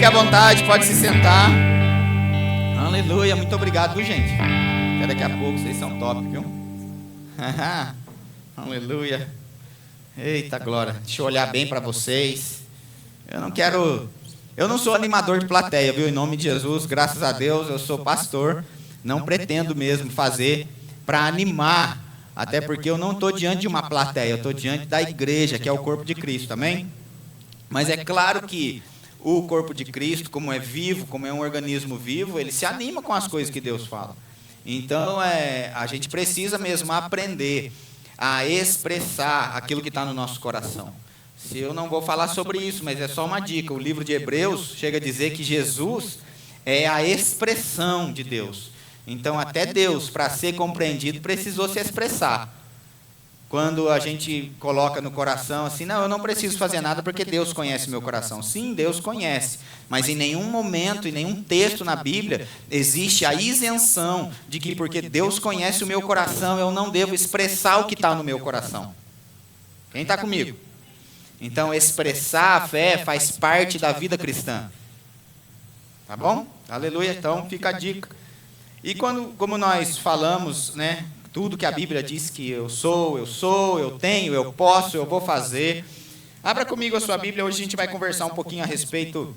Fique à vontade, pode se sentar. Aleluia, muito obrigado, viu, gente? Até daqui a pouco, vocês são top, viu? Aleluia. Eita glória, deixa eu olhar bem para vocês. Eu não sou animador de plateia, viu? Em nome de Jesus, graças a Deus, eu sou pastor. Não pretendo mesmo fazer para animar, até porque eu não estou diante de uma plateia, eu estou diante da igreja, que é o corpo de Cristo, amém? Mas é claro que o corpo de Cristo, como é vivo, como é um organismo vivo, ele se anima com as coisas que Deus fala. Então, a gente precisa mesmo aprender a expressar aquilo que está no nosso coração. Se eu não vou falar sobre isso, mas é só uma dica. O livro de Hebreus chega a dizer que Jesus é a expressão de Deus. Então, até Deus, para ser compreendido, precisou se expressar. Quando a gente coloca no coração assim, não, eu não preciso fazer nada porque Deus conhece meu coração. Sim, Deus conhece, mas em nenhum momento, em nenhum texto na Bíblia, existe a isenção de que porque Deus conhece o meu coração, eu não devo expressar o que está no meu coração. Quem está comigo? Então, expressar a fé faz parte da vida cristã. Tá bom? Aleluia, então fica a dica. E como nós falamos, né? Tudo que a Bíblia diz que eu sou, eu tenho, eu posso, eu vou fazer. Abra comigo a sua Bíblia, hoje a gente vai conversar um pouquinho a respeito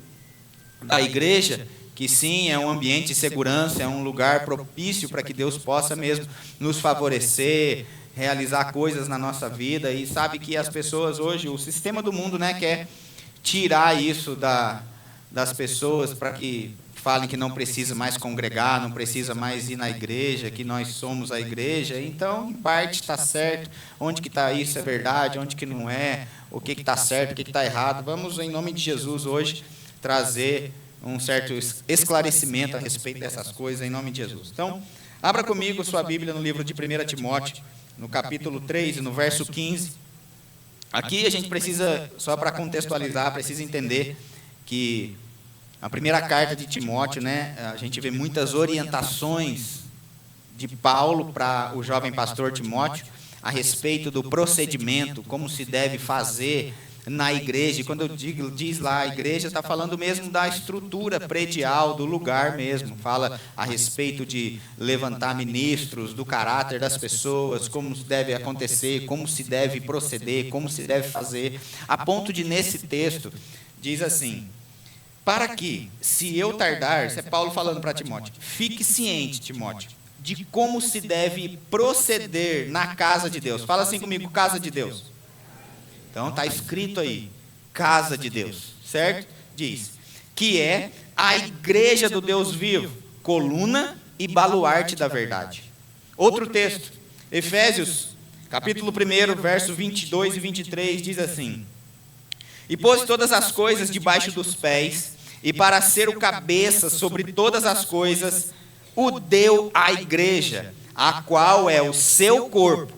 da igreja, que sim, é um ambiente de segurança, é um lugar propício para que Deus possa mesmo nos favorecer, realizar coisas na nossa vida. E sabe que as pessoas hoje, o sistema do mundo, né, quer tirar isso das pessoas para que falem que não precisa mais congregar, não precisa mais ir na igreja, que nós somos a igreja. Então, em parte está certo, onde que está isso é verdade, onde que não é, o que está certo, o que está errado. Vamos, em nome de Jesus, hoje, trazer um certo esclarecimento a respeito dessas coisas, em nome de Jesus. Então, abra comigo sua Bíblia no livro de 1 Timóteo, no capítulo 3 e no verso 15. Aqui a gente precisa, só para contextualizar, precisa entender que a primeira carta de Timóteo, né, a gente vê muitas orientações de Paulo para o jovem pastor Timóteo a respeito do procedimento, como se deve fazer na igreja. E quando eu diz lá a igreja, está falando mesmo da estrutura predial, do lugar mesmo. Fala a respeito de levantar ministros, do caráter das pessoas, como deve acontecer, como se deve proceder, como se deve fazer. A ponto de, nesse texto, diz assim: para que, se eu tardar, isso é Paulo falando para Timóteo, fique ciente, Timóteo, de como se deve proceder na casa de Deus. Fala assim comigo, casa de Deus. Então está escrito aí, casa de Deus, certo? Diz, que é a igreja do Deus vivo, coluna e baluarte da verdade. Outro texto, Efésios, capítulo 1, verso 22 e 23, diz assim: e pôs todas as coisas debaixo dos pés, e para ser o cabeça sobre todas as coisas, o deu à igreja, a qual é o seu corpo,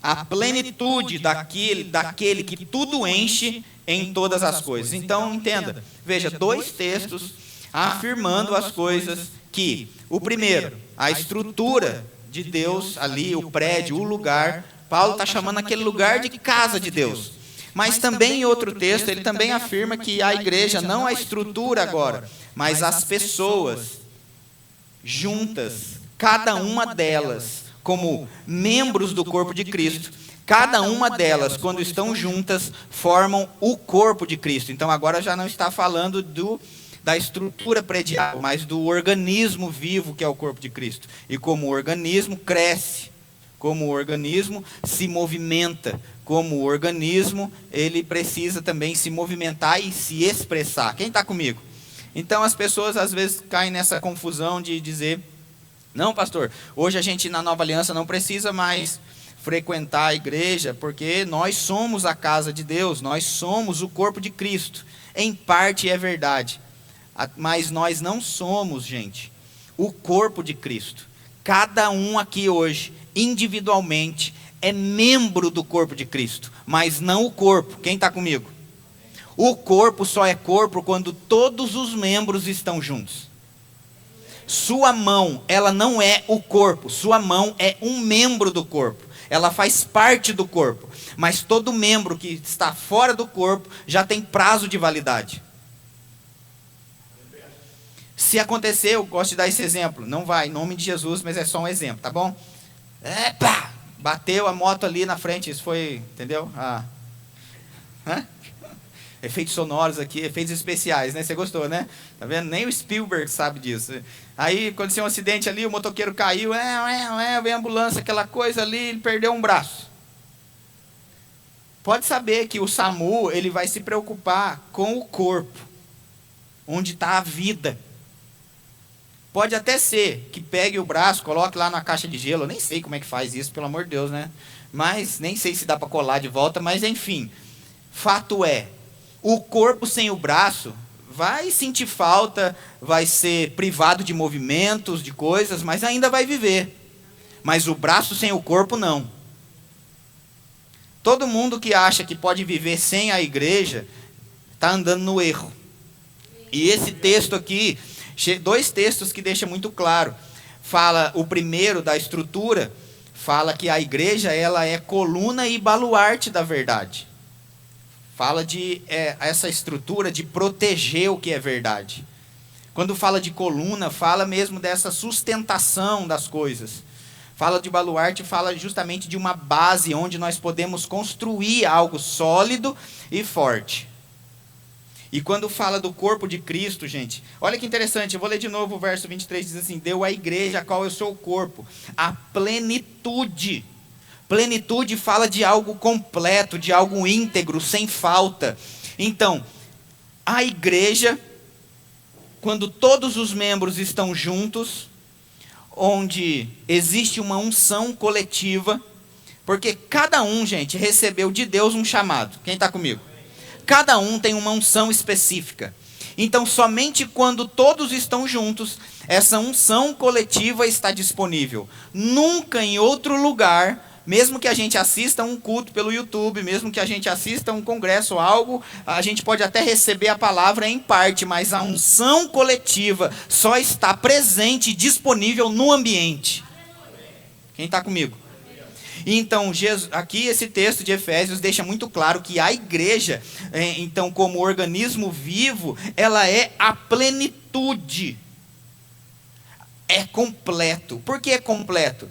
a plenitude daquele que tudo enche em todas as coisas. Então, entenda, veja, dois textos afirmando as coisas que, o primeiro, a estrutura de Deus ali, o prédio, o lugar, Paulo está chamando aquele lugar de casa de Deus. Mas também em outro texto, ele também afirma que a igreja, não a estrutura agora, mas as pessoas juntas, cada uma delas, como membros do corpo de Cristo, cada uma delas, quando estão juntas, formam o corpo de Cristo. Então agora já não está falando da estrutura predial, mas do organismo vivo que é o corpo de Cristo. E como o organismo cresce, como o organismo se movimenta, como o organismo, ele precisa também se movimentar e se expressar. Quem está comigo? Então as pessoas às vezes caem nessa confusão de dizer: não, pastor, hoje a gente na Nova Aliança não precisa mais frequentar a igreja, porque nós somos a casa de Deus, nós somos o corpo de Cristo. Em parte é verdade, mas nós não somos, gente, o corpo de Cristo. Cada um aqui hoje, individualmente, é membro do corpo de Cristo, mas não o corpo. Quem está comigo? O corpo só é corpo quando todos os membros estão juntos. Sua mão, ela não é o corpo, sua mão é um membro do corpo. Ela faz parte do corpo, mas todo membro que está fora do corpo já tem prazo de validade. Se acontecer, eu gosto de dar esse exemplo. Não vai, em nome de Jesus, mas é só um exemplo, tá bom? Epa! Bateu a moto ali na frente, isso foi, entendeu? Efeitos sonoros aqui, efeitos especiais, né? Você gostou, né? Tá vendo? Nem o Spielberg sabe disso. Aí, aconteceu um acidente ali, o motoqueiro caiu, vem a ambulância, aquela coisa ali, ele perdeu um braço. Pode saber que o SAMU, ele vai se preocupar com o corpo, onde está a vida. Pode até ser que pegue o braço, coloque lá na caixa de gelo, eu nem sei como é que faz isso, pelo amor de Deus, né? Mas, nem sei se dá para colar de volta, mas enfim. Fato é, o corpo sem o braço vai sentir falta, vai ser privado de movimentos, de coisas, mas ainda vai viver. Mas o braço sem o corpo, não. Todo mundo que acha que pode viver sem a igreja, está andando no erro. E esse texto aqui, 2 textos que deixam muito claro. Fala, o primeiro da estrutura, fala que a igreja ela é coluna e baluarte da verdade. Fala de essa estrutura de proteger o que é verdade. Quando fala de coluna, fala mesmo dessa sustentação das coisas. Fala de baluarte, fala justamente de uma base onde nós podemos construir algo sólido e forte. E quando fala do corpo de Cristo, gente, olha que interessante, eu vou ler de novo o verso 23, diz assim: deu à igreja a qual eu sou o corpo, a plenitude. Plenitude fala de algo completo, de algo íntegro, sem falta. Então, a igreja, quando todos os membros estão juntos, onde existe uma unção coletiva, porque cada um, gente, recebeu de Deus um chamado. Quem está comigo? Cada um tem uma unção específica. Então, somente quando todos estão juntos, essa unção coletiva está disponível. Nunca em outro lugar, mesmo que a gente assista um culto pelo YouTube, mesmo que a gente assista um congresso ou algo, a gente pode até receber a palavra em parte, mas a unção coletiva só está presente e disponível no ambiente. Quem está comigo? Então, aqui esse texto de Efésios deixa muito claro que a igreja, então, como organismo vivo, ela é a plenitude. É completo. Por que é completo?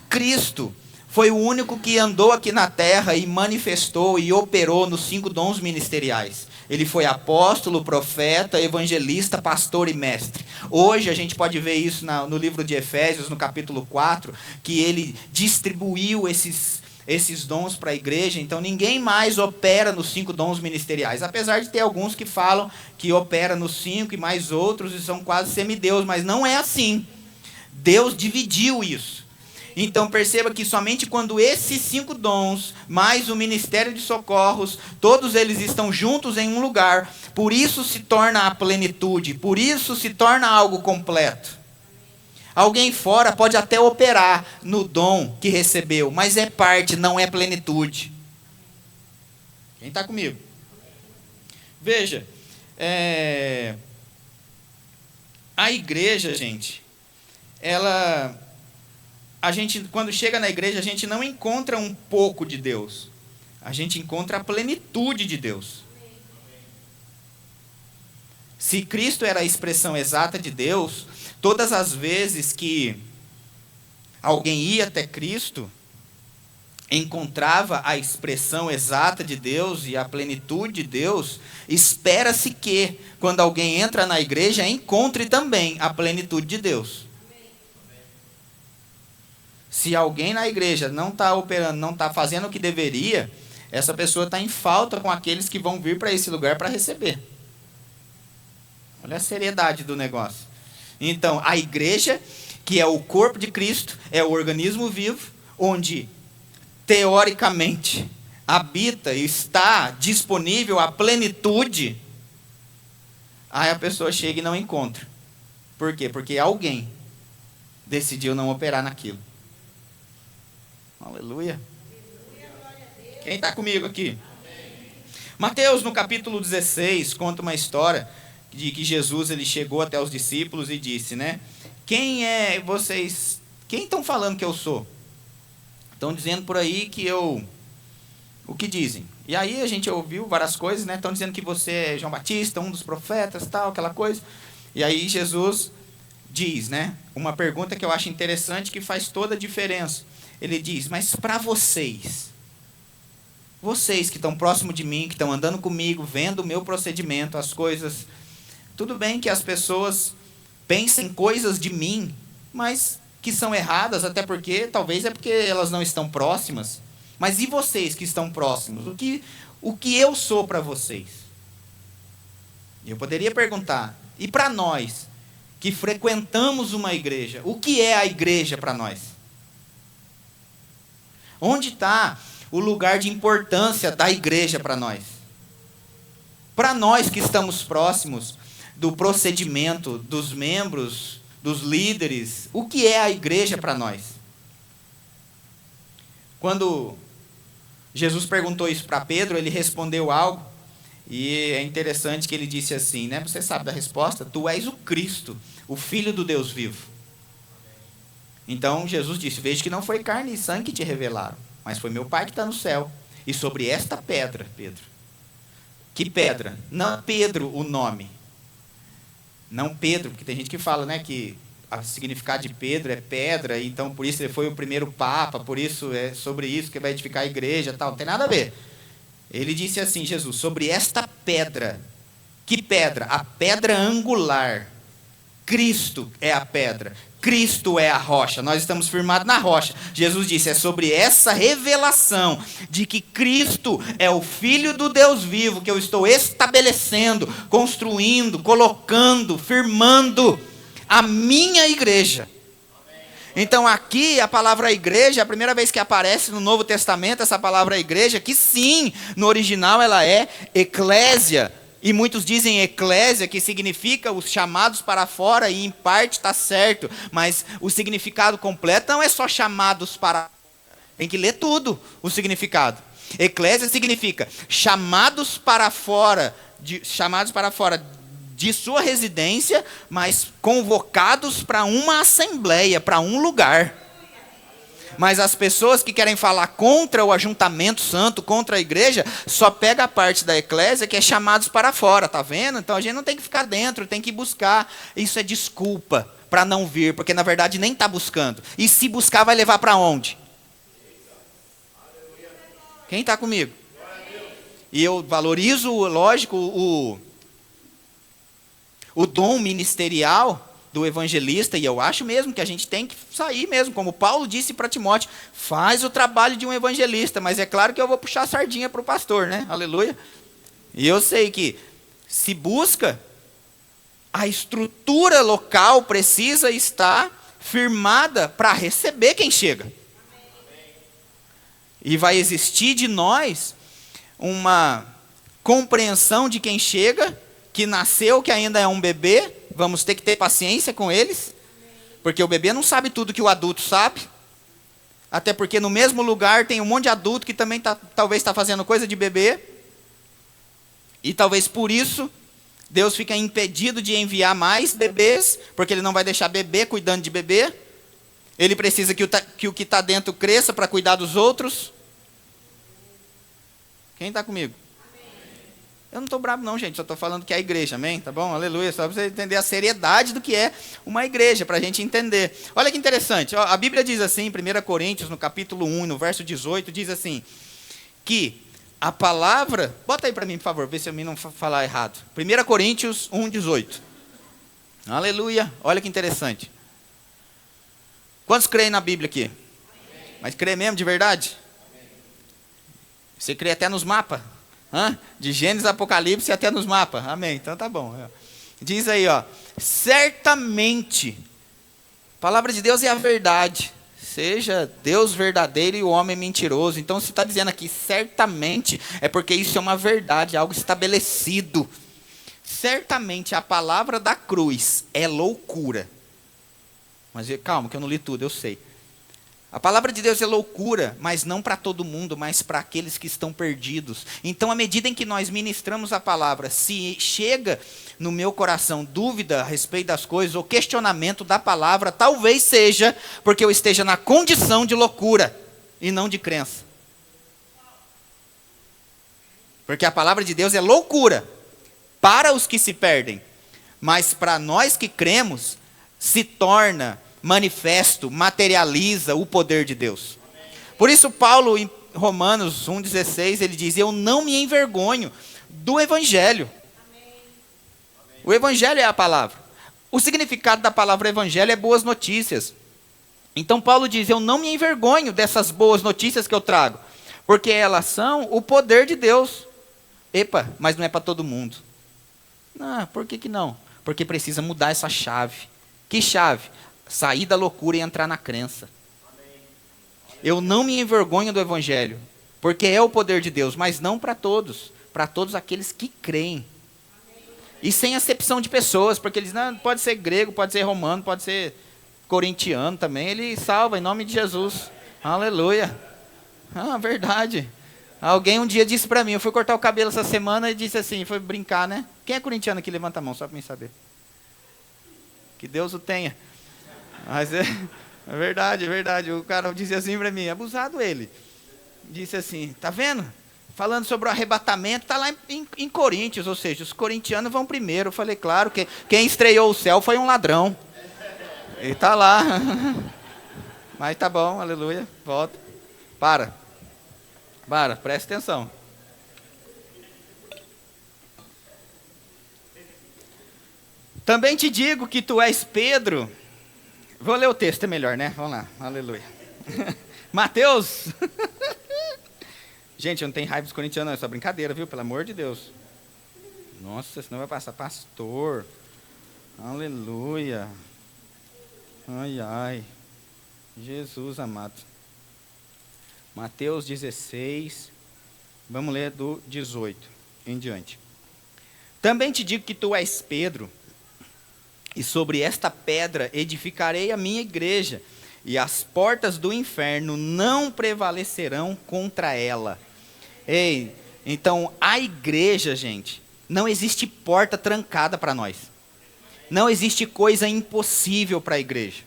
Cristo foi o único que andou aqui na terra e manifestou e operou nos 5 dons ministeriais. Ele foi apóstolo, profeta, evangelista, pastor e mestre. Hoje a gente pode ver isso no livro de Efésios, no capítulo 4, que ele distribuiu esses dons para a igreja. Então ninguém mais opera nos 5 dons ministeriais. Apesar de ter alguns que falam que opera nos 5 e mais outros e são quase semideus, mas não é assim. Deus dividiu isso. Então perceba que somente quando esses 5 dons, mais o ministério de socorros, todos eles estão juntos em um lugar, por isso se torna a plenitude, por isso se torna algo completo. Alguém fora pode até operar no dom que recebeu, mas é parte, não é plenitude. Quem está comigo? Veja, a igreja, gente, a gente, quando chega na igreja, a gente não encontra um pouco de Deus. A gente encontra a plenitude de Deus. Se Cristo era a expressão exata de Deus, todas as vezes que alguém ia até Cristo, encontrava a expressão exata de Deus e a plenitude de Deus, espera-se que, quando alguém entra na igreja, encontre também a plenitude de Deus. Se alguém na igreja não está operando, não está fazendo o que deveria, essa pessoa está em falta com aqueles que vão vir para esse lugar para receber. Olha a seriedade do negócio. Então, a igreja, que é o corpo de Cristo, é o organismo vivo, onde, teoricamente, habita e está disponível a plenitude, aí a pessoa chega e não encontra. Por quê? Porque alguém decidiu não operar naquilo. Aleluia. Quem está comigo aqui? Mateus, no capítulo 16, conta uma história de que Jesus ele chegou até os discípulos e disse, né? Quem é vocês? Quem estão falando que eu sou? Estão dizendo por aí que eu... O que dizem? E aí a gente ouviu várias coisas, né? Estão dizendo que você é João Batista, um dos profetas, tal, aquela coisa. E aí Jesus diz, né? Uma pergunta que eu acho interessante, que faz toda a diferença. Ele diz, mas para vocês que estão próximo de mim, que estão andando comigo, vendo o meu procedimento, as coisas, tudo bem que as pessoas pensem coisas de mim, mas que são erradas, até porque, talvez é porque elas não estão próximas. Mas e vocês que estão próximos? O que eu sou para vocês? Eu poderia perguntar, e para nós, que frequentamos uma igreja, o que é a igreja para nós? Onde está o lugar de importância da igreja para nós? Para nós que estamos próximos do procedimento dos membros, dos líderes, o que é a igreja para nós? Quando Jesus perguntou isso para Pedro, ele respondeu algo, e é interessante que ele disse assim, né? Você sabe da resposta? Tu és o Cristo, o Filho do Deus vivo. Então Jesus disse, veja que não foi carne e sangue que te revelaram, mas foi meu Pai que está no céu. E sobre esta pedra, Pedro. Que pedra? Não Pedro o nome. Não Pedro, porque tem gente que fala, né, que o significado de Pedro é pedra, então por isso ele foi o primeiro papa, por isso é sobre isso que vai edificar a igreja, tal. Não tem nada a ver. Ele disse assim, Jesus, sobre esta pedra. Que pedra? A pedra angular. Cristo é a pedra. Cristo é a rocha. Nós estamos firmados na rocha. Jesus disse, é sobre essa revelação de que Cristo é o Filho do Deus vivo que eu estou estabelecendo, construindo, colocando, firmando a minha igreja. Então aqui a palavra igreja, a primeira vez que aparece no Novo Testamento, essa palavra igreja, que sim, no original ela é eclésia. E muitos dizem eclésia, que significa os chamados para fora, e em parte está certo, mas o significado completo não é só chamados para fora. Tem que ler tudo o significado. Eclésia significa chamados para fora de sua residência, mas convocados para uma assembleia, para um lugar. Mas as pessoas que querem falar contra o ajuntamento santo, contra a igreja, só pega a parte da eclésia que é chamados para fora, tá vendo? Então a gente não tem que ficar dentro, tem que buscar. Isso é desculpa para não vir, porque na verdade nem está buscando. E se buscar, vai levar para onde? Quem está comigo? E eu valorizo, lógico, o dom ministerial do evangelista, e eu acho mesmo que a gente tem que sair mesmo, como Paulo disse para Timóteo, faz o trabalho de um evangelista, mas é claro que eu vou puxar a sardinha para o pastor, né? Aleluia. E eu sei que se busca, a estrutura local precisa estar firmada para receber quem chega. E vai existir de nós uma compreensão de quem chega, que nasceu, que ainda é um bebê. Vamos ter que ter paciência com eles, porque o bebê não sabe tudo que o adulto sabe, até porque no mesmo lugar tem um monte de adulto que também talvez está fazendo coisa de bebê, e talvez por isso Deus fica impedido de enviar mais bebês, porque Ele não vai deixar bebê cuidando de bebê. Ele precisa que o que está dentro cresça para cuidar dos outros. Quem está comigo? Eu não estou bravo não, gente, só estou falando que é a igreja, amém? Tá bom? Aleluia, só para você entender a seriedade do que é uma igreja, para a gente entender. Olha que interessante, ó, a Bíblia diz assim, em 1 Coríntios, no capítulo 1, no verso 18, diz assim, que a palavra, bota aí para mim, por favor, vê se eu não falar errado. 1 Coríntios 1, 18. Aleluia, olha que interessante. Quantos creem na Bíblia aqui? Amém. Mas crê mesmo, de verdade? Amém. Você crê até nos mapas? De Gênesis, Apocalipse até nos mapas. Amém. Então tá bom. Diz aí, ó. Certamente, a palavra de Deus é a verdade. Seja Deus verdadeiro e o homem mentiroso. Então, se está dizendo aqui, certamente, é porque isso é uma verdade, algo estabelecido. Certamente, a palavra da cruz é loucura. Mas calma, que eu não li tudo, eu sei. A palavra de Deus é loucura, mas não para todo mundo, mas para aqueles que estão perdidos. Então, à medida em que nós ministramos a palavra, se chega no meu coração dúvida a respeito das coisas, ou questionamento da palavra, talvez seja porque eu esteja na condição de loucura e não de crença. Porque a palavra de Deus é loucura para os que se perdem, mas para nós que cremos, se torna manifesto, materializa o poder de Deus. Por isso Paulo, em Romanos 1,16, ele diz: eu não me envergonho do Evangelho. O Evangelho é a palavra. O significado da palavra Evangelho é boas notícias. Então Paulo diz: eu não me envergonho dessas boas notícias que eu trago, porque elas são o poder de Deus. Epa, mas não é para todo mundo. Não, por que não? Porque precisa mudar essa chave. Que chave? Sair da loucura e entrar na crença. Eu não me envergonho do Evangelho, porque é o poder de Deus, mas não para todos aqueles que creem. E sem acepção de pessoas, porque eles não pode ser grego, pode ser romano, pode ser corintiano também, ele salva em nome de Jesus. Aleluia. Verdade. Alguém um dia disse para mim, eu fui cortar o cabelo essa semana e disse assim, foi brincar, né? Quem é corintiano aqui? Levanta a mão, só para mim saber. Que Deus o tenha. Mas é verdade, é verdade. O cara disse assim para mim, abusado ele. Disse assim, tá vendo? Falando sobre o arrebatamento, está lá em Coríntios, ou seja, os corintianos vão primeiro. Eu falei, claro, que quem estreou o céu foi um ladrão. Ele está lá. Mas tá bom, aleluia, volta. Presta atenção. Também te digo que tu és Pedro. Vou ler o texto, é melhor, né? Vamos lá, aleluia. Mateus. Gente, eu não tenho raiva dos corintianos, não, é só brincadeira, viu? Pelo amor de Deus. Nossa, senão vai passar pastor. Aleluia. Ai. Jesus amado. Mateus 16, vamos ler do 18 em diante. Também te digo que tu és Pedro, e sobre esta pedra edificarei a minha igreja, e as portas do inferno não prevalecerão contra ela. Ei, então a igreja, gente, não existe porta trancada para nós. Não existe coisa impossível para a igreja.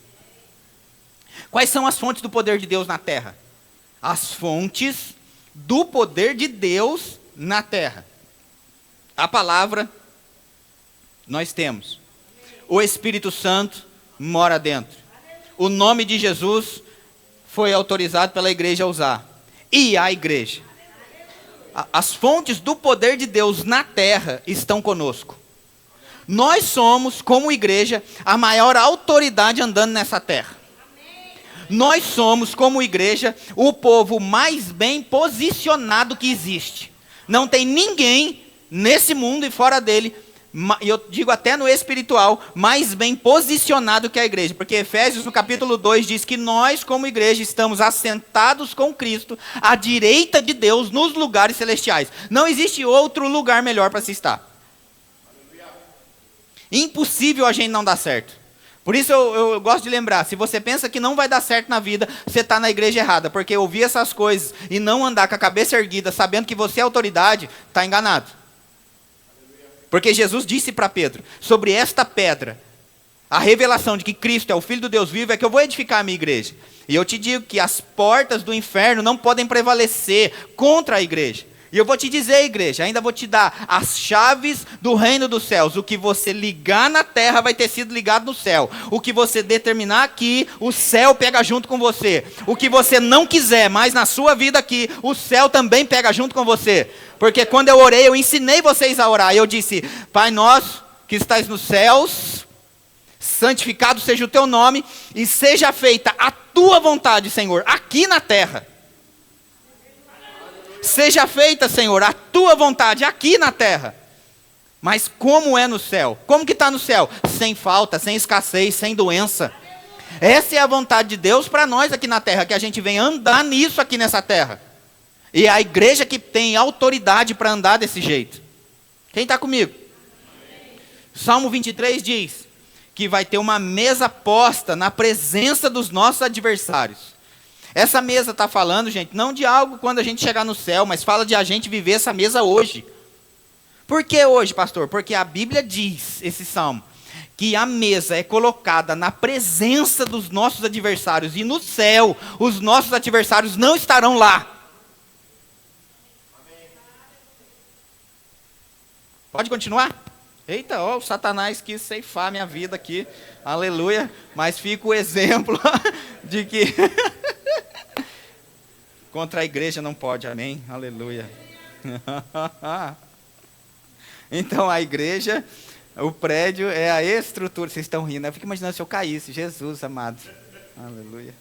Quais são as fontes do poder de Deus na terra? As fontes do poder de Deus na terra. A palavra, nós temos. O Espírito Santo mora dentro. O nome de Jesus foi autorizado pela igreja a usar. E a igreja. As fontes do poder de Deus na terra estão conosco. Nós somos, como igreja, a maior autoridade andando nessa terra. Nós somos, como igreja, o povo mais bem posicionado que existe. Não tem ninguém nesse mundo e fora dele, e eu digo até no espiritual, mais bem posicionado que a igreja. Porque Efésios, no capítulo 2, diz que nós, como igreja, estamos assentados com Cristo, à direita de Deus, nos lugares celestiais. Não existe outro lugar melhor para se estar. Impossível a gente não dar certo. Por isso eu gosto de lembrar, se você pensa que não vai dar certo na vida, você está na igreja errada. Porque ouvir essas coisas e não andar com a cabeça erguida, sabendo que você é autoridade, está enganado. Porque Jesus disse para Pedro, sobre esta pedra, a revelação de que Cristo é o Filho do Deus vivo, é que eu vou edificar a minha igreja. E eu te digo que as portas do inferno não podem prevalecer contra a igreja. E eu vou te dizer, igreja, ainda vou te dar as chaves do reino dos céus. O que você ligar na terra vai ter sido ligado no céu. O que você determinar aqui, o céu pega junto com você. O que você não quiser mais na sua vida aqui, o céu também pega junto com você. Porque quando eu orei, eu ensinei vocês a orar. Eu disse, Pai nosso que estás nos céus, santificado seja o teu nome, e seja feita a tua vontade, Senhor, aqui na terra. Seja feita, Senhor, a tua vontade aqui na terra. Mas como é no céu? Como que está no céu? Sem falta, sem escassez, sem doença. Essa é a vontade de Deus para nós aqui na terra, que a gente venha andar nisso aqui nessa terra. E é a igreja que tem autoridade para andar desse jeito. Quem está comigo? Salmo 23 diz que vai ter uma mesa posta na presença dos nossos adversários. Essa mesa está falando, gente, não de algo quando a gente chegar no céu, mas fala de a gente viver essa mesa hoje. Por que hoje, pastor? Porque a Bíblia diz, esse salmo, que a mesa é colocada na presença dos nossos adversários. E no céu, os nossos adversários não estarão lá. Pode continuar? Eita, ó, o Satanás quis ceifar minha vida aqui, aleluia, mas fica o exemplo de que contra a igreja não pode, amém, aleluia. Então a igreja, o prédio é a estrutura, vocês estão rindo, eu fico imaginando se eu caísse, Jesus amado, aleluia.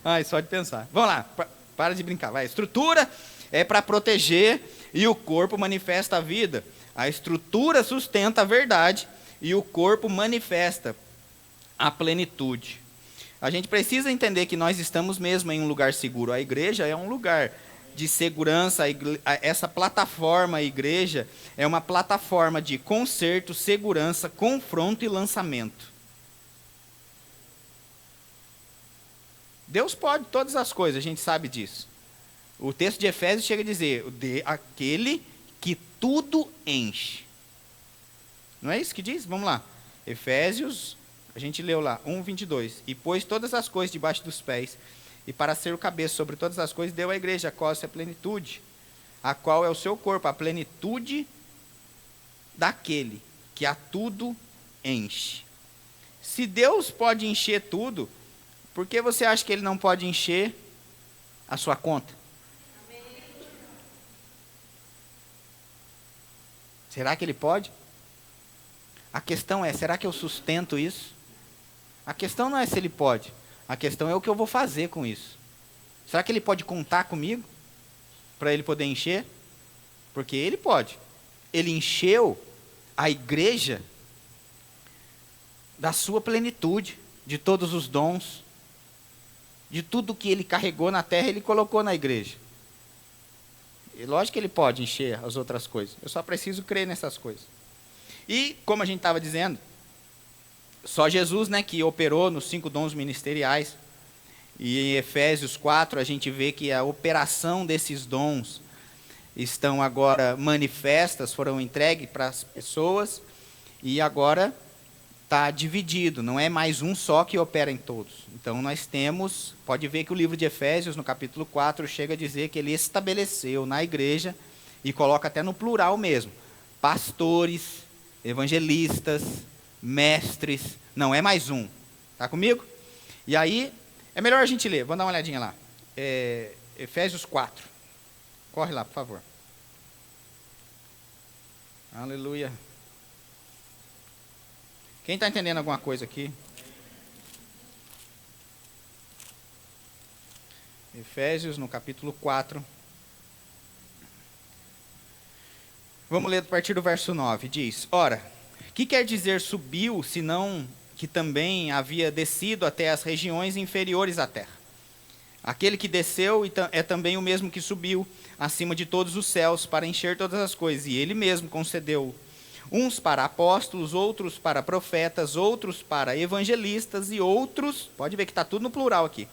Ai, só de pensar, vamos lá, para de brincar, vai, estrutura é para proteger e o corpo manifesta a vida. A estrutura sustenta a verdade e o corpo manifesta a plenitude. A gente precisa entender que nós estamos mesmo em um lugar seguro. A igreja é um lugar de segurança. Essa plataforma, a igreja, é uma plataforma de conserto, segurança, confronto e lançamento. Deus pode todas as coisas, a gente sabe disso. O texto de Efésios chega a dizer, aquele que tudo enche. Não é isso que diz? Vamos lá. Efésios, a gente leu lá, 1:22. E pôs todas as coisas debaixo dos pés, e para ser o cabeça sobre todas as coisas, deu à igreja, a qual é a plenitude, a qual é o seu corpo, a plenitude daquele que a tudo enche. Se Deus pode encher tudo, por que você acha que Ele não pode encher a sua conta? Será que Ele pode? A questão é, será que eu sustento isso? A questão não é se Ele pode. A questão é o que eu vou fazer com isso. Será que Ele pode contar comigo? Para Ele poder encher? Porque Ele pode. Ele encheu a igreja da sua plenitude, de todos os dons, de tudo que Ele carregou na terra, Ele colocou na igreja. E lógico que Ele pode encher as outras coisas. Eu só preciso crer nessas coisas. E, como a gente estava dizendo, só Jesus, né, que operou nos 5 dons ministeriais. E em Efésios 4 a gente vê que a operação desses dons estão agora manifestas, foram entregues para as pessoas. E agora está dividido, não é mais um só que opera em todos. Então nós temos, pode ver que o livro de Efésios, no capítulo 4, chega a dizer que ele estabeleceu na igreja, e coloca até no plural mesmo, pastores, evangelistas, mestres, não é mais um. Está comigo? E aí, é melhor a gente ler, vamos dar uma olhadinha lá. Efésios 4. Corre lá, por favor. Aleluia. Quem está entendendo alguma coisa aqui? Efésios, no capítulo 4. Vamos ler a partir do verso 9. Diz, ora, que quer dizer subiu, senão que também havia descido até as regiões inferiores à terra? Aquele que desceu é também o mesmo que subiu acima de todos os céus para encher todas as coisas. E ele mesmo concedeu uns para apóstolos, outros para profetas, outros para evangelistas e outros, pode ver que está tudo no plural aqui,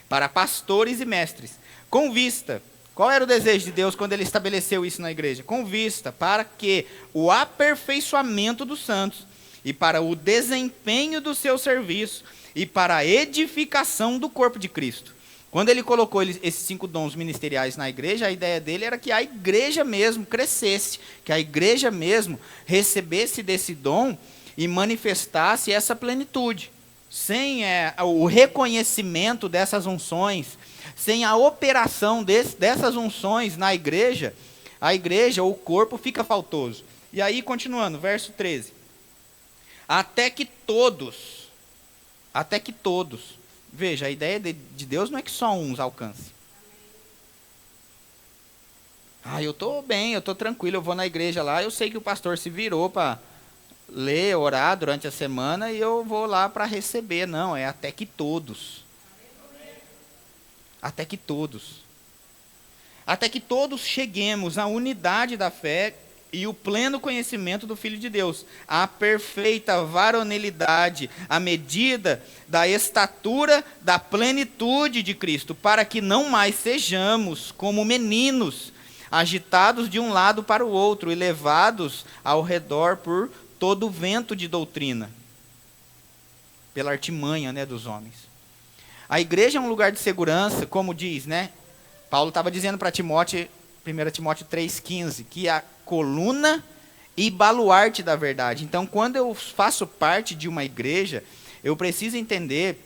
para pastores e mestres, com vista. Qual era o desejo de Deus quando Ele estabeleceu isso na igreja? Com vista para que o aperfeiçoamento dos santos e para o desempenho do seu serviço e para a edificação do corpo de Cristo. Quando Ele colocou esses 5 dons ministeriais na igreja, a ideia dele era que a igreja mesmo crescesse, que a igreja mesmo recebesse desse dom e manifestasse essa plenitude. Sem o reconhecimento dessas unções, sem a operação dessas unções na igreja, a igreja, o corpo, fica faltoso. E aí, continuando, verso 13. Até que todos, veja, a ideia de Deus não é que só uns alcancem. Eu estou bem, eu estou tranquilo, eu vou na igreja lá, eu sei que o pastor se virou para ler, orar durante a semana e eu vou lá para receber. Não, é até que todos. Até que todos. Até que todos cheguemos à unidade da fé e o pleno conhecimento do Filho de Deus, a perfeita varonilidade, a medida da estatura da plenitude de Cristo, para que não mais sejamos como meninos, agitados de um lado para o outro e levados ao redor por todo o vento de doutrina, pela artimanha, dos homens. A igreja é um lugar de segurança, como diz, Paulo estava dizendo para Timóteo 1 Timóteo 3,15, que é a coluna e baluarte da verdade. Então, quando eu faço parte de uma igreja, eu preciso entender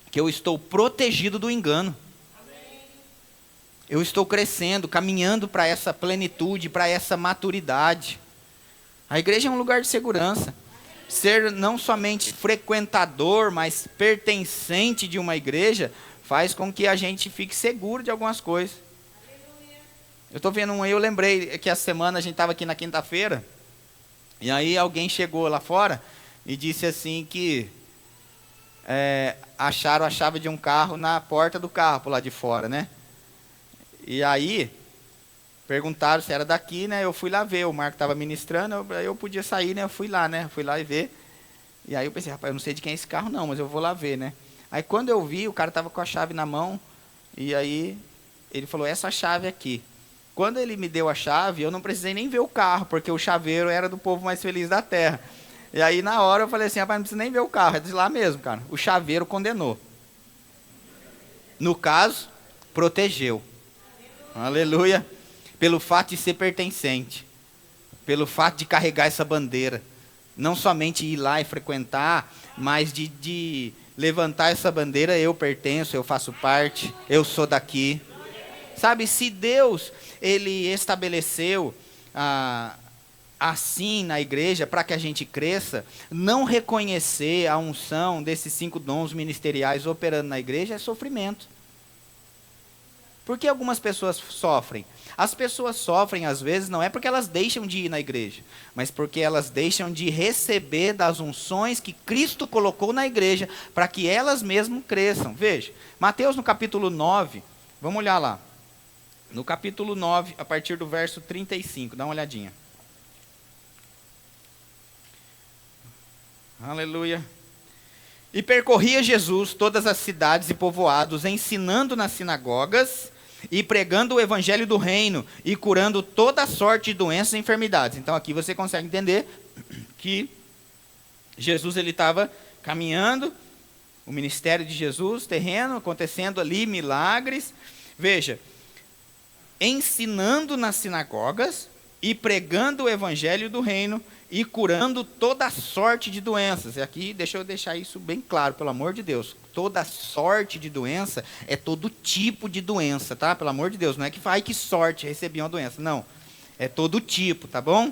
que eu estou protegido do engano. Eu estou crescendo, caminhando para essa plenitude, para essa maturidade. A igreja é um lugar de segurança. Ser não somente frequentador, mas pertencente de uma igreja, faz com que a gente fique seguro de algumas coisas. Eu estou vendo eu lembrei que essa semana a gente estava aqui na quinta-feira, e aí alguém chegou lá fora e disse assim que acharam a chave de um carro na porta do carro, por lá de fora, né? E aí, perguntaram se era daqui, né? Eu fui lá ver, o Marco estava ministrando, eu podia sair, né? Eu fui lá, né? Fui lá e ver. E aí eu pensei, rapaz, eu não sei de quem é esse carro não, mas eu vou lá ver, né? Aí quando eu vi, o cara estava com a chave na mão, e aí ele falou, essa chave aqui. Quando ele me deu a chave, eu não precisei nem ver o carro, porque o chaveiro era do povo mais feliz da terra. E aí na hora eu falei assim, rapaz, não precisa nem ver o carro, é de lá mesmo, cara. O chaveiro condenou. No caso, protegeu. Aleluia. Pelo fato de ser pertencente. Pelo fato de carregar essa bandeira. Não somente ir lá e frequentar, mas de levantar essa bandeira, eu pertenço, eu faço parte, eu sou daqui. Sabe, se Deus, Ele estabeleceu assim na igreja, para que a gente cresça, não reconhecer a unção desses 5 dons ministeriais operando na igreja é sofrimento. Por que algumas pessoas sofrem? As pessoas sofrem, às vezes, não é porque elas deixam de ir na igreja, mas porque elas deixam de receber das unções que Cristo colocou na igreja, para que elas mesmas cresçam. Veja, Mateus no capítulo 9, vamos olhar lá. No capítulo 9, a partir do verso 35, dá uma olhadinha. Aleluia. E percorria Jesus todas as cidades e povoados, ensinando nas sinagogas e pregando o evangelho do reino e curando toda sorte de doenças e enfermidades. Então aqui você consegue entender que Jesus ele estava caminhando, o ministério de Jesus, terreno, acontecendo ali milagres. Veja, ensinando nas sinagogas e pregando o evangelho do reino e curando toda sorte de doenças. E aqui, deixa eu deixar isso bem claro, pelo amor de Deus. Toda sorte de doença é todo tipo de doença, tá? Pelo amor de Deus, não é que que sorte, recebi uma doença. Não, é todo tipo, tá bom?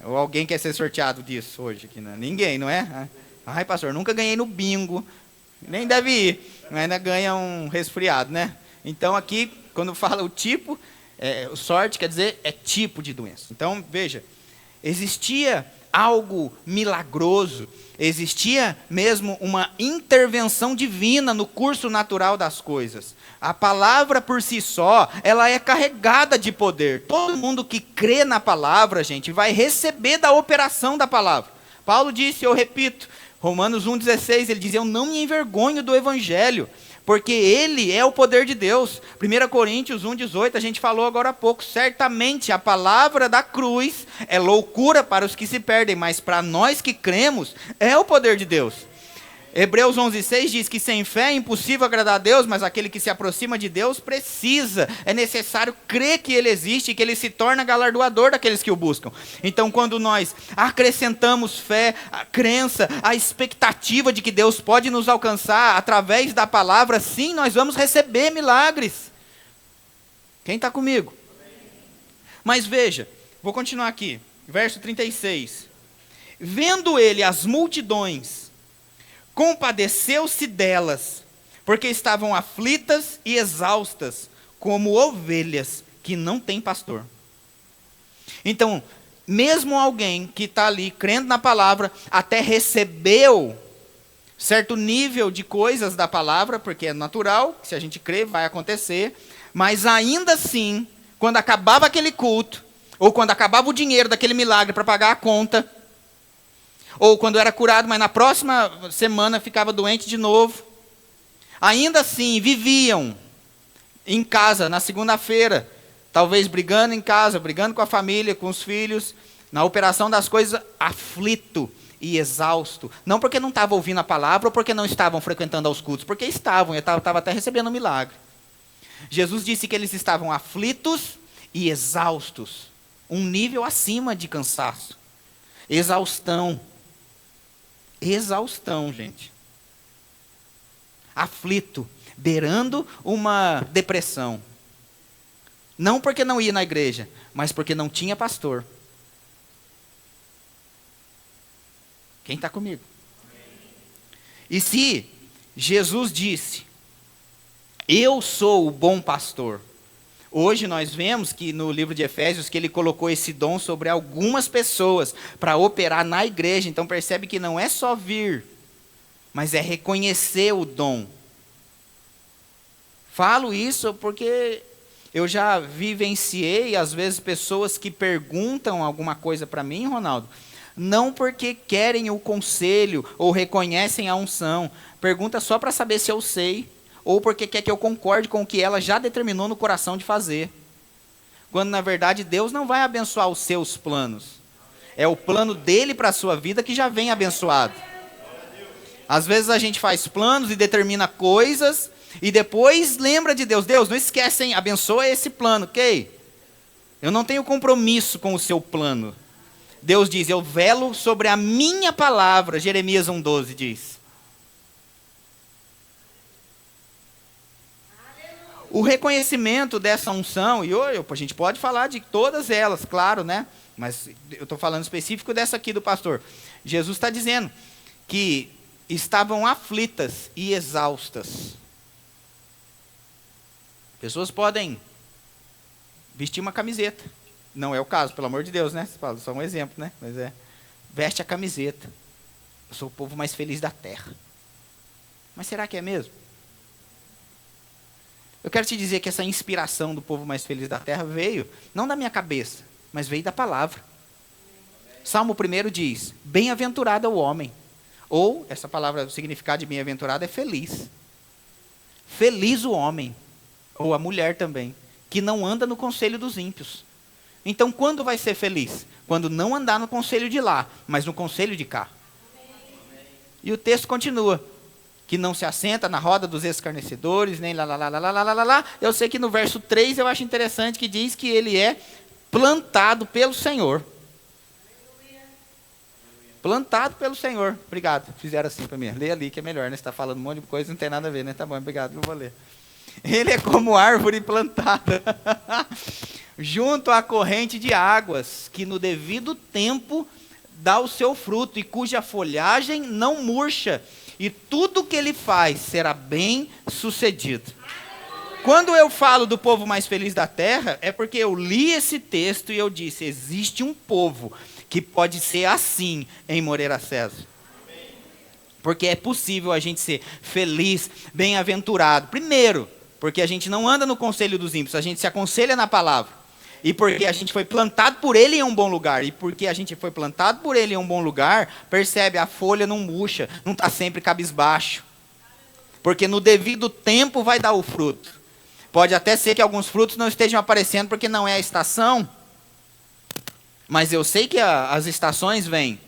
Ou alguém quer ser sorteado disso hoje aqui? Né? Ninguém, não é? Ai, pastor, nunca ganhei no bingo. Nem deve ir, mas ainda ganha um resfriado, né? Então aqui, quando fala o tipo, sorte quer dizer é tipo de doença. Então, veja, existia algo milagroso, existia mesmo uma intervenção divina no curso natural das coisas. A palavra por si só, ela é carregada de poder. Todo mundo que crê na palavra, gente, vai receber da operação da palavra. Paulo disse, eu repito, Romanos 1,16, ele diz, eu não me envergonho do evangelho, porque ele é o poder de Deus. 1 Coríntios 1,18, a gente falou agora há pouco, certamente a palavra da cruz é loucura para os que se perdem, mas para nós que cremos, é o poder de Deus. Hebreus 11,6 diz que sem fé é impossível agradar a Deus, mas aquele que se aproxima de Deus precisa, é necessário crer que Ele existe e que Ele se torna galardoador daqueles que o buscam. Então, quando nós acrescentamos fé, a crença, a expectativa de que Deus pode nos alcançar através da palavra, sim, nós vamos receber milagres. Quem está comigo? Mas veja, vou continuar aqui, verso 36. Vendo ele as multidões, compadeceu-se delas, porque estavam aflitas e exaustas, como ovelhas que não têm pastor. Então, mesmo alguém que está ali crendo na palavra, até recebeu certo nível de coisas da palavra, porque é natural, se a gente crê, vai acontecer, mas ainda assim, quando acabava aquele culto, ou quando acabava o dinheiro daquele milagre para pagar a conta, ou quando era curado, mas na próxima semana ficava doente de novo. Ainda assim, viviam em casa, na segunda-feira, talvez brigando em casa, brigando com a família, com os filhos, na operação das coisas, aflito e exausto. Não porque não estavam ouvindo a palavra, ou porque não estavam frequentando aos cultos, porque estavam, eu estava até recebendo um milagre. Jesus disse que eles estavam aflitos e exaustos, um nível acima de cansaço, exaustão, gente, aflito, beirando uma depressão, não porque não ia na igreja, mas porque não tinha pastor. Quem está comigo? E se Jesus disse, eu sou o bom pastor, hoje nós vemos que no livro de Efésios que ele colocou esse dom sobre algumas pessoas para operar na igreja. Então percebe que não é só vir, mas é reconhecer o dom. Falo isso porque eu já vivenciei, às vezes, pessoas que perguntam alguma coisa para mim, Ronaldo, não porque querem o conselho ou reconhecem a unção, pergunta só para saber se eu sei, ou porque quer que eu concorde com o que ela já determinou no coração de fazer. Quando, na verdade, Deus não vai abençoar os seus planos. É o plano dele para a sua vida que já vem abençoado. Às vezes a gente faz planos e determina coisas, e depois lembra de Deus. Deus, não esquece, hein? Abençoa esse plano, ok? Eu não tenho compromisso com o seu plano. Deus diz, eu velo sobre a minha palavra. Jeremias 1,12 diz. O reconhecimento dessa unção, e a gente pode falar de todas elas, claro, né? Mas eu estou falando específico dessa aqui do pastor. Jesus está dizendo que estavam aflitas e exaustas. Pessoas podem vestir uma camiseta. Não é o caso, pelo amor de Deus, né? Só um exemplo, né? Mas veste a camiseta. Eu sou o povo mais feliz da terra. Mas será que é mesmo? Eu quero te dizer que essa inspiração do povo mais feliz da terra veio, não da minha cabeça, mas veio da palavra. Salmo 1 diz, bem-aventurado é o homem. Ou, essa palavra, o significado de bem-aventurado é feliz. Feliz o homem, ou a mulher também, que não anda no conselho dos ímpios. Então, quando vai ser feliz? Quando não andar no conselho de lá, mas no conselho de cá. E o texto continua, que não se assenta na roda dos escarnecedores, nem lá. Eu sei que no verso 3 eu acho interessante que diz que ele é plantado pelo Senhor. Plantado pelo Senhor. Obrigado. Fizeram assim para mim. Lê ali que é melhor, né? Você está falando um monte de coisa, não tem nada a ver, né? Tá bom, obrigado, eu vou ler. Ele é como árvore plantada junto à corrente de águas, que no devido tempo dá o seu fruto e cuja folhagem não murcha, e tudo que ele faz será bem sucedido. Quando eu falo do povo mais feliz da terra, é porque eu li esse texto e eu disse, existe um povo que pode ser assim em Moreira César. Porque é possível a gente ser feliz, bem-aventurado. Primeiro, porque a gente não anda no conselho dos ímpios, a gente se aconselha na palavra. E porque a gente foi plantado por ele em um bom lugar. E porque a gente foi plantado por ele em um bom lugar, percebe, a folha não murcha, não está sempre cabisbaixo. Porque no devido tempo vai dar o fruto. Pode até ser que alguns frutos não estejam aparecendo porque não é a estação. Mas eu sei que as estações vêm.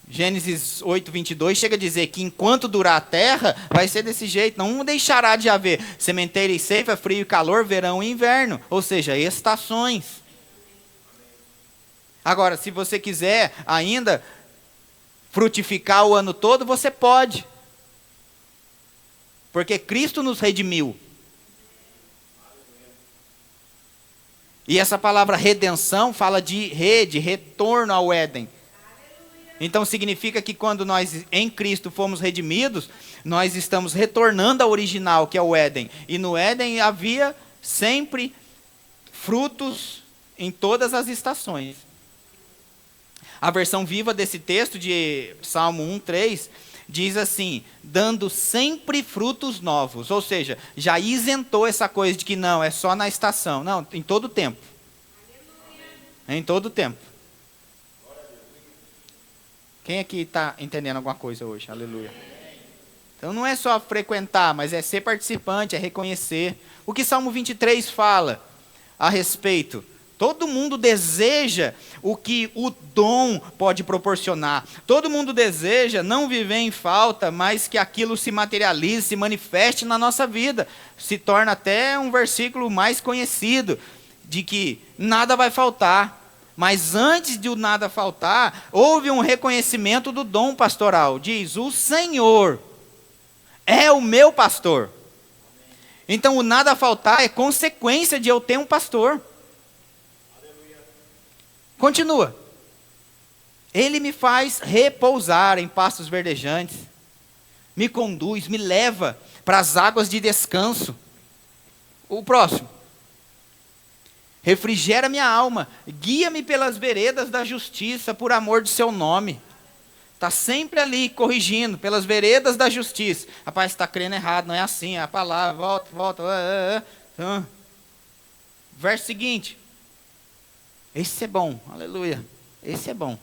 Gênesis 8:22 chega a dizer que enquanto durar a terra, vai ser desse jeito. Não deixará de haver sementeira e ceifa, frio e calor, verão e inverno. Ou seja, estações. Agora, se você quiser ainda frutificar o ano todo, você pode. Porque Cristo nos redimiu. E essa palavra redenção fala de retorno ao Éden. Então significa que quando nós em Cristo fomos redimidos, nós estamos retornando ao original, que é o Éden. E no Éden havia sempre frutos em todas as estações. A versão viva desse texto de Salmo 1:3 diz assim, dando sempre frutos novos. Ou seja, já isentou essa coisa de que não, é só na estação. Não, em todo o tempo. Em todo o tempo. Quem aqui está entendendo alguma coisa hoje? Aleluia. Então não é só frequentar, mas é ser participante, é reconhecer. O que Salmo 23 fala a respeito? Todo mundo deseja o que o dom pode proporcionar. Todo mundo deseja não viver em falta, mas que aquilo se materialize, se manifeste na nossa vida. Se torna até um versículo mais conhecido, de que nada vai faltar. Mas antes de o nada faltar, houve um reconhecimento do dom pastoral. Diz, o Senhor é o meu pastor. Então o nada faltar é consequência de eu ter um pastor. Continua. Ele me faz repousar em pastos verdejantes. Me conduz, me leva para as águas de descanso. O próximo. Refrigera minha alma, guia-me pelas veredas da justiça, por amor do seu nome. Está sempre ali, corrigindo, pelas veredas da justiça. Rapaz, você está crendo errado, não é assim, é a palavra, volta. Verso seguinte. Esse é bom, aleluia, esse é bom.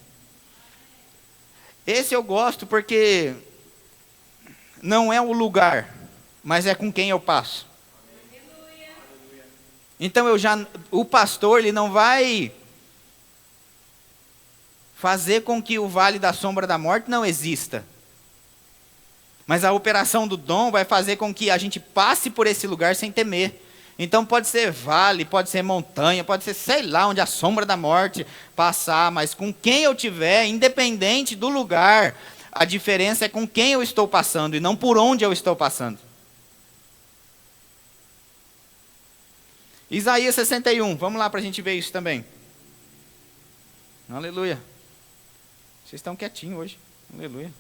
Esse eu gosto porque não é o lugar, mas é com quem eu passo. Então o pastor, ele não vai fazer com que o vale da sombra da morte não exista. Mas a operação do dom vai fazer com que a gente passe por esse lugar sem temer. Então pode ser vale, pode ser montanha, pode ser sei lá onde a sombra da morte passar, mas com quem eu tiver, independente do lugar, a diferença é com quem eu estou passando e não por onde eu estou passando. Isaías 61, vamos lá para a gente ver isso também. Aleluia. Vocês estão quietinhos hoje. Aleluia.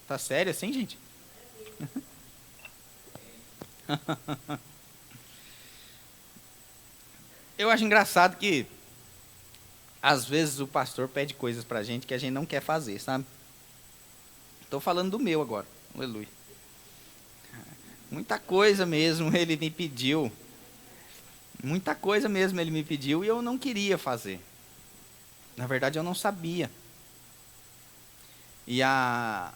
Tá sério assim, gente? Eu acho engraçado que às vezes o pastor pede coisas para a gente que a gente não quer fazer, sabe? Estou falando do meu agora. Aleluia. Muita coisa mesmo ele me pediu. Muita coisa mesmo ele me pediu e eu não queria fazer. Na verdade, eu não sabia. E a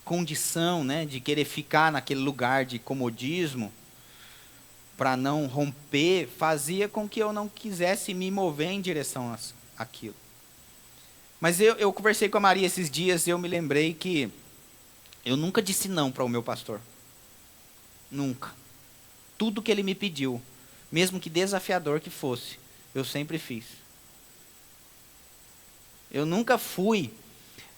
condição, né, de querer ficar naquele lugar de comodismo, para não romper, fazia com que eu não quisesse me mover em direção àquilo. Mas eu conversei com a Maria esses dias e eu me lembrei que eu nunca disse não para o meu pastor. Nunca. Tudo que ele me pediu, mesmo que desafiador que fosse, eu sempre fiz. Eu nunca fui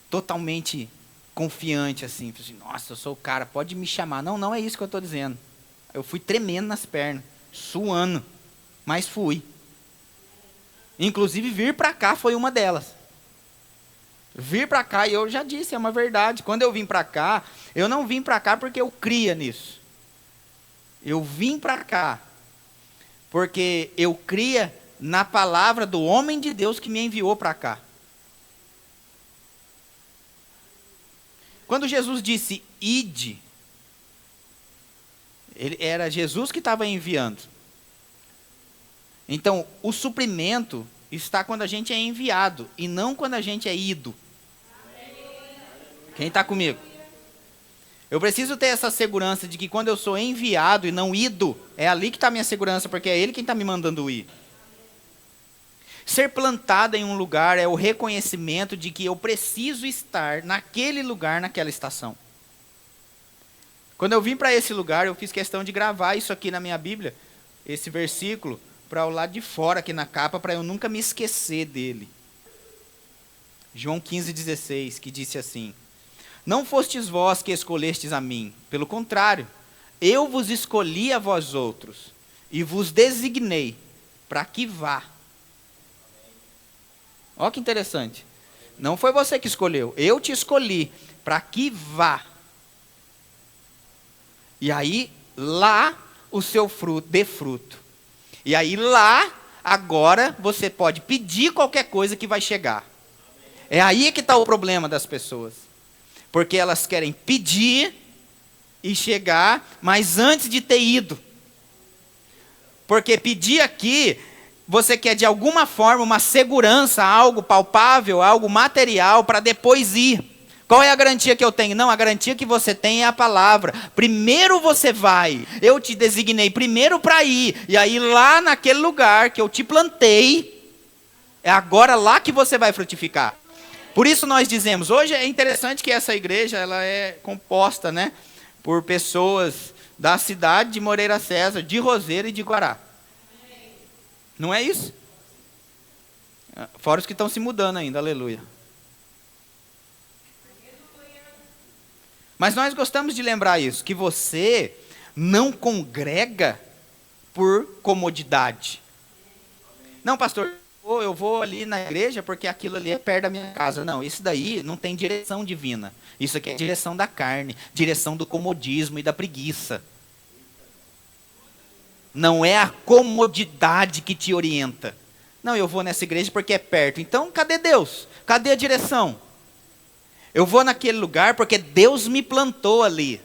totalmente confiante assim, nossa, eu sou o cara, pode me chamar. Não, não é isso que eu estou dizendo. Eu fui tremendo nas pernas, suando, mas fui. Inclusive vir para cá foi uma delas. Vir para cá, e eu já disse, é uma verdade. Quando eu vim para cá, eu não vim para cá porque eu cria nisso. Eu vim para cá porque eu cria na palavra do homem de Deus que me enviou para cá. Quando Jesus disse, ide, era Jesus que estava enviando. Então, o suprimento está quando a gente é enviado, e não quando a gente é ido. Quem está comigo? Eu preciso ter essa segurança de que quando eu sou enviado e não ido, é ali que está a minha segurança, porque é Ele quem está me mandando ir. Ser plantado em um lugar é o reconhecimento de que eu preciso estar naquele lugar, naquela estação. Quando eu vim para esse lugar, eu fiz questão de gravar isso aqui na minha Bíblia, esse versículo, para o lado de fora aqui na capa, para eu nunca me esquecer dele. João 15,16, que disse assim: não fostes vós que escolhestes a mim, pelo contrário, eu vos escolhi a vós outros, e vos designei para que vá. Olha que interessante. Não foi você que escolheu, eu te escolhi para que vá. E aí, lá, o seu fruto, dê fruto. E aí, lá, agora, você pode pedir qualquer coisa que vai chegar. É aí que está o problema das pessoas. Porque elas querem pedir e chegar, mas antes de ter ido. Porque pedir aqui, você quer de alguma forma uma segurança, algo palpável, algo material, para depois ir. Qual é a garantia que eu tenho? Não, a garantia que você tem é a palavra. Primeiro você vai. Eu te designei primeiro para ir. E aí lá naquele lugar que eu te plantei, é agora lá que você vai frutificar. Por isso nós dizemos, hoje é interessante que essa igreja ela é composta, né, por pessoas da cidade de Moreira César, de Roseira e de Guará. Não é isso? Fora os que estão se mudando ainda, aleluia. Mas nós gostamos de lembrar isso, que você não congrega por comodidade. Não, pastor, eu vou ali na igreja porque aquilo ali é perto da minha casa. Não, isso daí não tem direção divina. Isso aqui é direção da carne, direção do comodismo e da preguiça. Não é a comodidade que te orienta. Não, eu vou nessa igreja porque é perto. Então, cadê Deus? Cadê a direção? Eu vou naquele lugar porque Deus me plantou ali.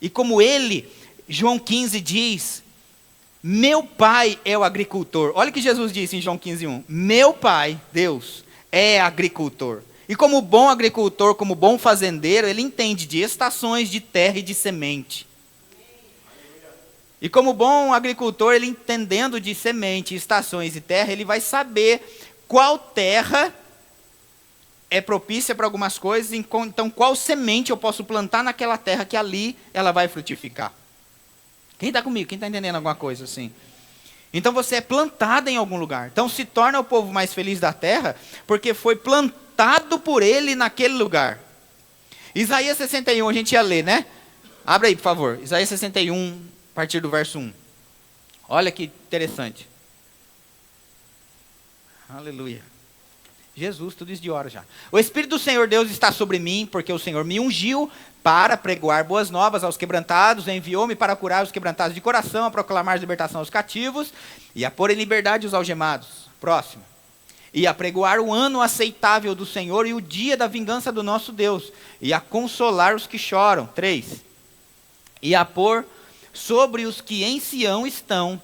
E como ele, João 15 diz, meu pai é o agricultor. Olha o que Jesus disse em João 15:1. Meu pai, Deus, é agricultor. E como bom agricultor, como bom fazendeiro, ele entende de estações de terra e de semente. E como bom agricultor, ele entendendo de semente, estações e terra, ele vai saber qual terra é propícia para algumas coisas, então qual semente eu posso plantar naquela terra que ali ela vai frutificar. Quem está comigo? Quem está entendendo alguma coisa assim? Então você é plantado em algum lugar. Então se torna o povo mais feliz da terra, porque foi plantado por ele naquele lugar. Isaías 61, a gente ia ler, né? Abra aí, por favor. Isaías 61, a partir do verso 1. Olha que interessante. Aleluia. Jesus, tudo isso de hora já. O Espírito do Senhor Deus está sobre mim, porque o Senhor me ungiu para pregoar boas novas aos quebrantados, enviou-me para curar os quebrantados de coração, a proclamar libertação aos cativos e a pôr em liberdade os algemados. Próximo. E a pregoar o ano aceitável do Senhor e o dia da vingança do nosso Deus, e a consolar os que choram. 3. E a pôr sobre os que em Sião estão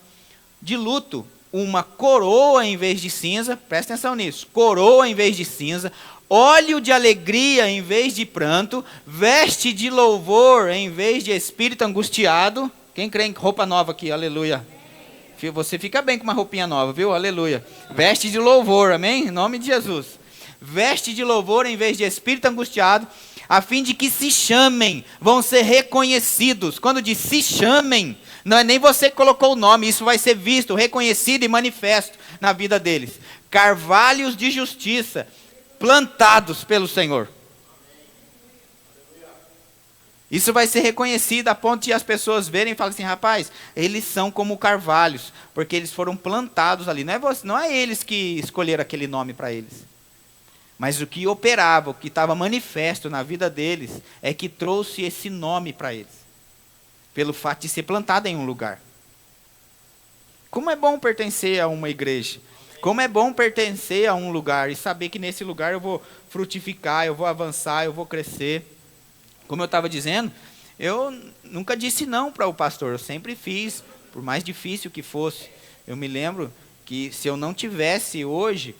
de luto uma coroa em vez de cinza, presta atenção nisso, coroa em vez de cinza, óleo de alegria em vez de pranto, veste de louvor em vez de espírito angustiado. Quem crê em roupa nova aqui? Aleluia. Você fica bem com uma roupinha nova, viu? Aleluia. Veste de louvor, amém? Em nome de Jesus. Veste de louvor em vez de espírito angustiado, a fim de que se chamem, vão ser reconhecidos. Quando diz se chamem, não é nem você que colocou o nome, isso vai ser visto, reconhecido e manifesto na vida deles. Carvalhos de justiça, plantados pelo Senhor. Isso vai ser reconhecido a ponto de as pessoas verem e falarem assim, rapaz, eles são como carvalhos, porque eles foram plantados ali. Não é eles que escolheram aquele nome para eles. Mas o que operava, o que estava manifesto na vida deles, é que trouxe esse nome para eles. Pelo fato de ser plantado em um lugar. Como é bom pertencer a uma igreja. Como é bom pertencer a um lugar e saber que nesse lugar eu vou frutificar, eu vou avançar, eu vou crescer. Como eu estava dizendo, eu nunca disse não para o pastor, eu sempre fiz, por mais difícil que fosse. Eu me lembro que se eu não tivesse hoje,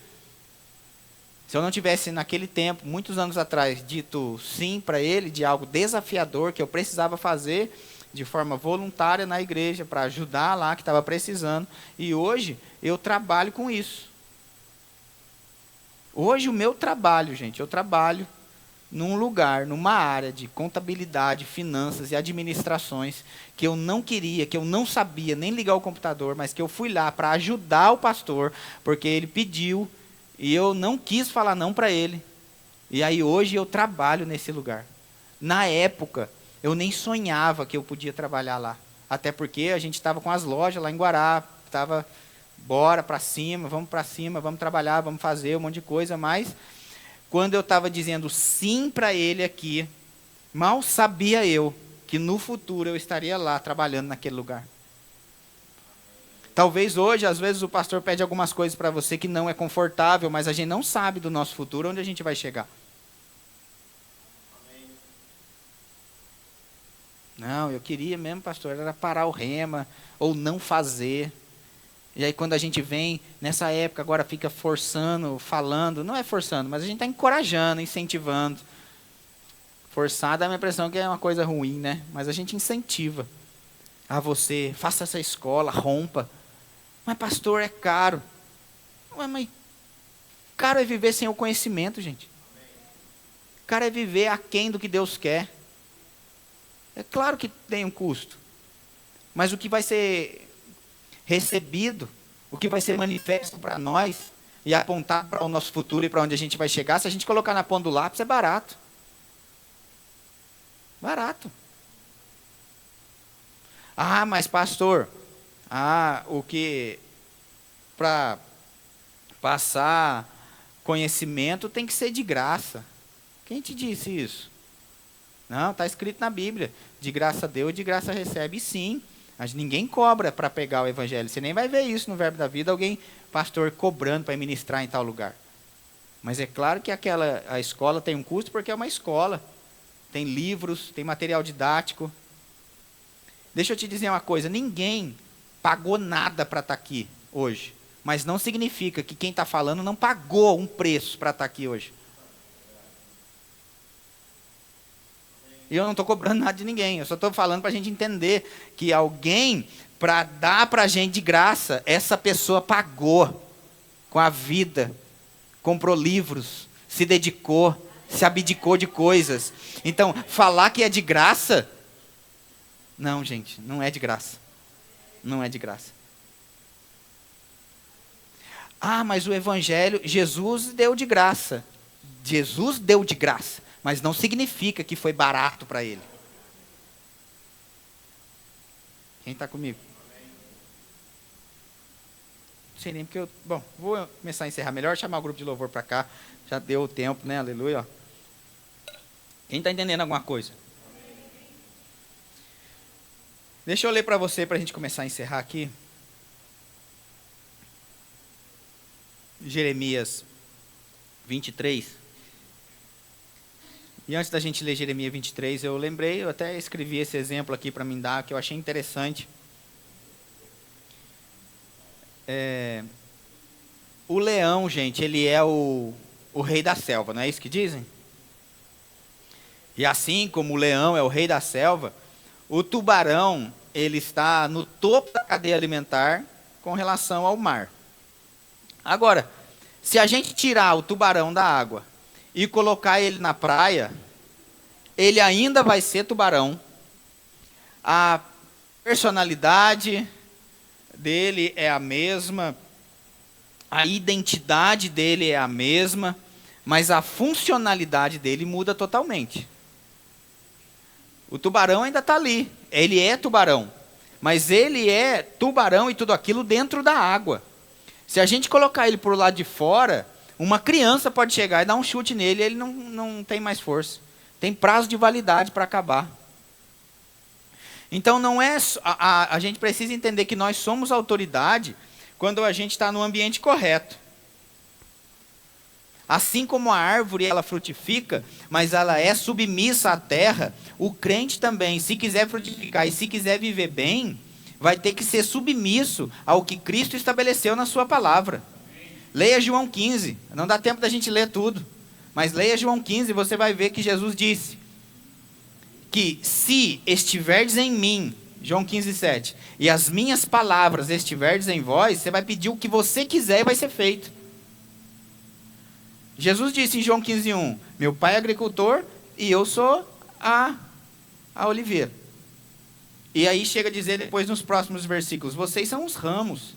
se eu não tivesse naquele tempo, muitos anos atrás, dito sim para ele, de algo desafiador que eu precisava fazer de forma voluntária na igreja, para ajudar lá que estava precisando, e hoje eu trabalho com isso. Hoje o meu trabalho, gente, eu trabalho num lugar, numa área de contabilidade, finanças e administrações, que eu não queria, que eu não sabia nem ligar o computador, mas que eu fui lá para ajudar o pastor, porque ele pediu, e eu não quis falar não para ele. E aí hoje eu trabalho nesse lugar. Na época, eu nem sonhava que eu podia trabalhar lá. Até porque a gente estava com as lojas lá em Guará, estava, bora para cima, vamos trabalhar, vamos fazer um monte de coisa, mas quando eu estava dizendo sim para ele aqui, mal sabia eu que no futuro eu estaria lá trabalhando naquele lugar. Talvez hoje, às vezes, o pastor pede algumas coisas para você que não é confortável, mas a gente não sabe do nosso futuro, onde a gente vai chegar. Não, eu queria mesmo, pastor, era parar o rema, ou não fazer. E aí quando a gente vem, nessa época, agora fica forçando, falando, não é forçando, mas a gente está encorajando, incentivando. Forçar dá a impressão que é uma coisa ruim, né? Mas a gente incentiva a você, faça essa escola, rompa. Mas pastor, é caro. Mas caro é viver sem o conhecimento, gente. Caro é viver aquém do que Deus quer. É claro que tem um custo. Mas o que vai ser recebido, o que vai ser manifesto para nós e apontar para o nosso futuro e para onde a gente vai chegar. Se a gente colocar na ponta do lápis, é barato. Barato. Ah, mas pastor, o que para passar conhecimento tem que ser de graça. Quem te disse isso? Não, está escrito na Bíblia. De graça deu e de graça recebe. E sim, mas ninguém cobra para pegar o evangelho. Você nem vai ver isso no Verbo da Vida, alguém, pastor, cobrando para ministrar em tal lugar. Mas é claro que a escola tem um custo porque é uma escola. Tem livros, tem material didático. Deixa eu te dizer uma coisa, ninguém pagou nada para estar aqui hoje. Mas não significa que quem está falando não pagou um preço para estar aqui hoje. E eu não estou cobrando nada de ninguém, eu só estou falando para a gente entender que alguém, para dar para a gente de graça, essa pessoa pagou com a vida, comprou livros, se dedicou, se abdicou de coisas. Então, falar que é de graça, não, gente, não é de graça. Não é de graça. Ah, mas o evangelho, Jesus deu de graça. Jesus deu de graça, mas não significa que foi barato para ele. Quem está comigo? Não sei nem porque bom, vou começar a encerrar. Melhor chamar o grupo de louvor para cá. Já deu o tempo, né? Aleluia. Quem está entendendo alguma coisa? Deixa eu ler para você, para a gente começar a encerrar aqui. Jeremias 23. E antes da gente ler Jeremias 23, eu lembrei, eu até escrevi esse exemplo aqui para mim dar, que eu achei interessante. O leão, gente, ele é o rei da selva, não é isso que dizem? E assim como o leão é o rei da selva, o tubarão, ele está no topo da cadeia alimentar com relação ao mar. Agora, se a gente tirar o tubarão da água e colocar ele na praia, ele ainda vai ser tubarão. A personalidade dele é a mesma, a identidade dele é a mesma, mas a funcionalidade dele muda totalmente. O tubarão ainda está ali, ele é tubarão, mas ele é tubarão e tudo aquilo dentro da água. Se a gente colocar ele por lado de fora, uma criança pode chegar e dar um chute nele e ele não tem mais força. Tem prazo de validade para acabar. Então não é a gente precisa entender que nós somos autoridade quando a gente está no ambiente correto. Assim como a árvore ela frutifica, mas ela é submissa à terra, o crente também, se quiser frutificar e se quiser viver bem, vai ter que ser submisso ao que Cristo estabeleceu na sua palavra. Leia João 15, não dá tempo da gente ler tudo, mas leia João 15 e você vai ver que Jesus disse que se estiverdes em mim, João 15, 7, e as minhas palavras estiverdes em vós, você vai pedir o que você quiser e vai ser feito. Jesus disse em João 15, 1, meu pai é agricultor e eu sou a oliveira. E aí chega a dizer depois nos próximos versículos, vocês são os ramos.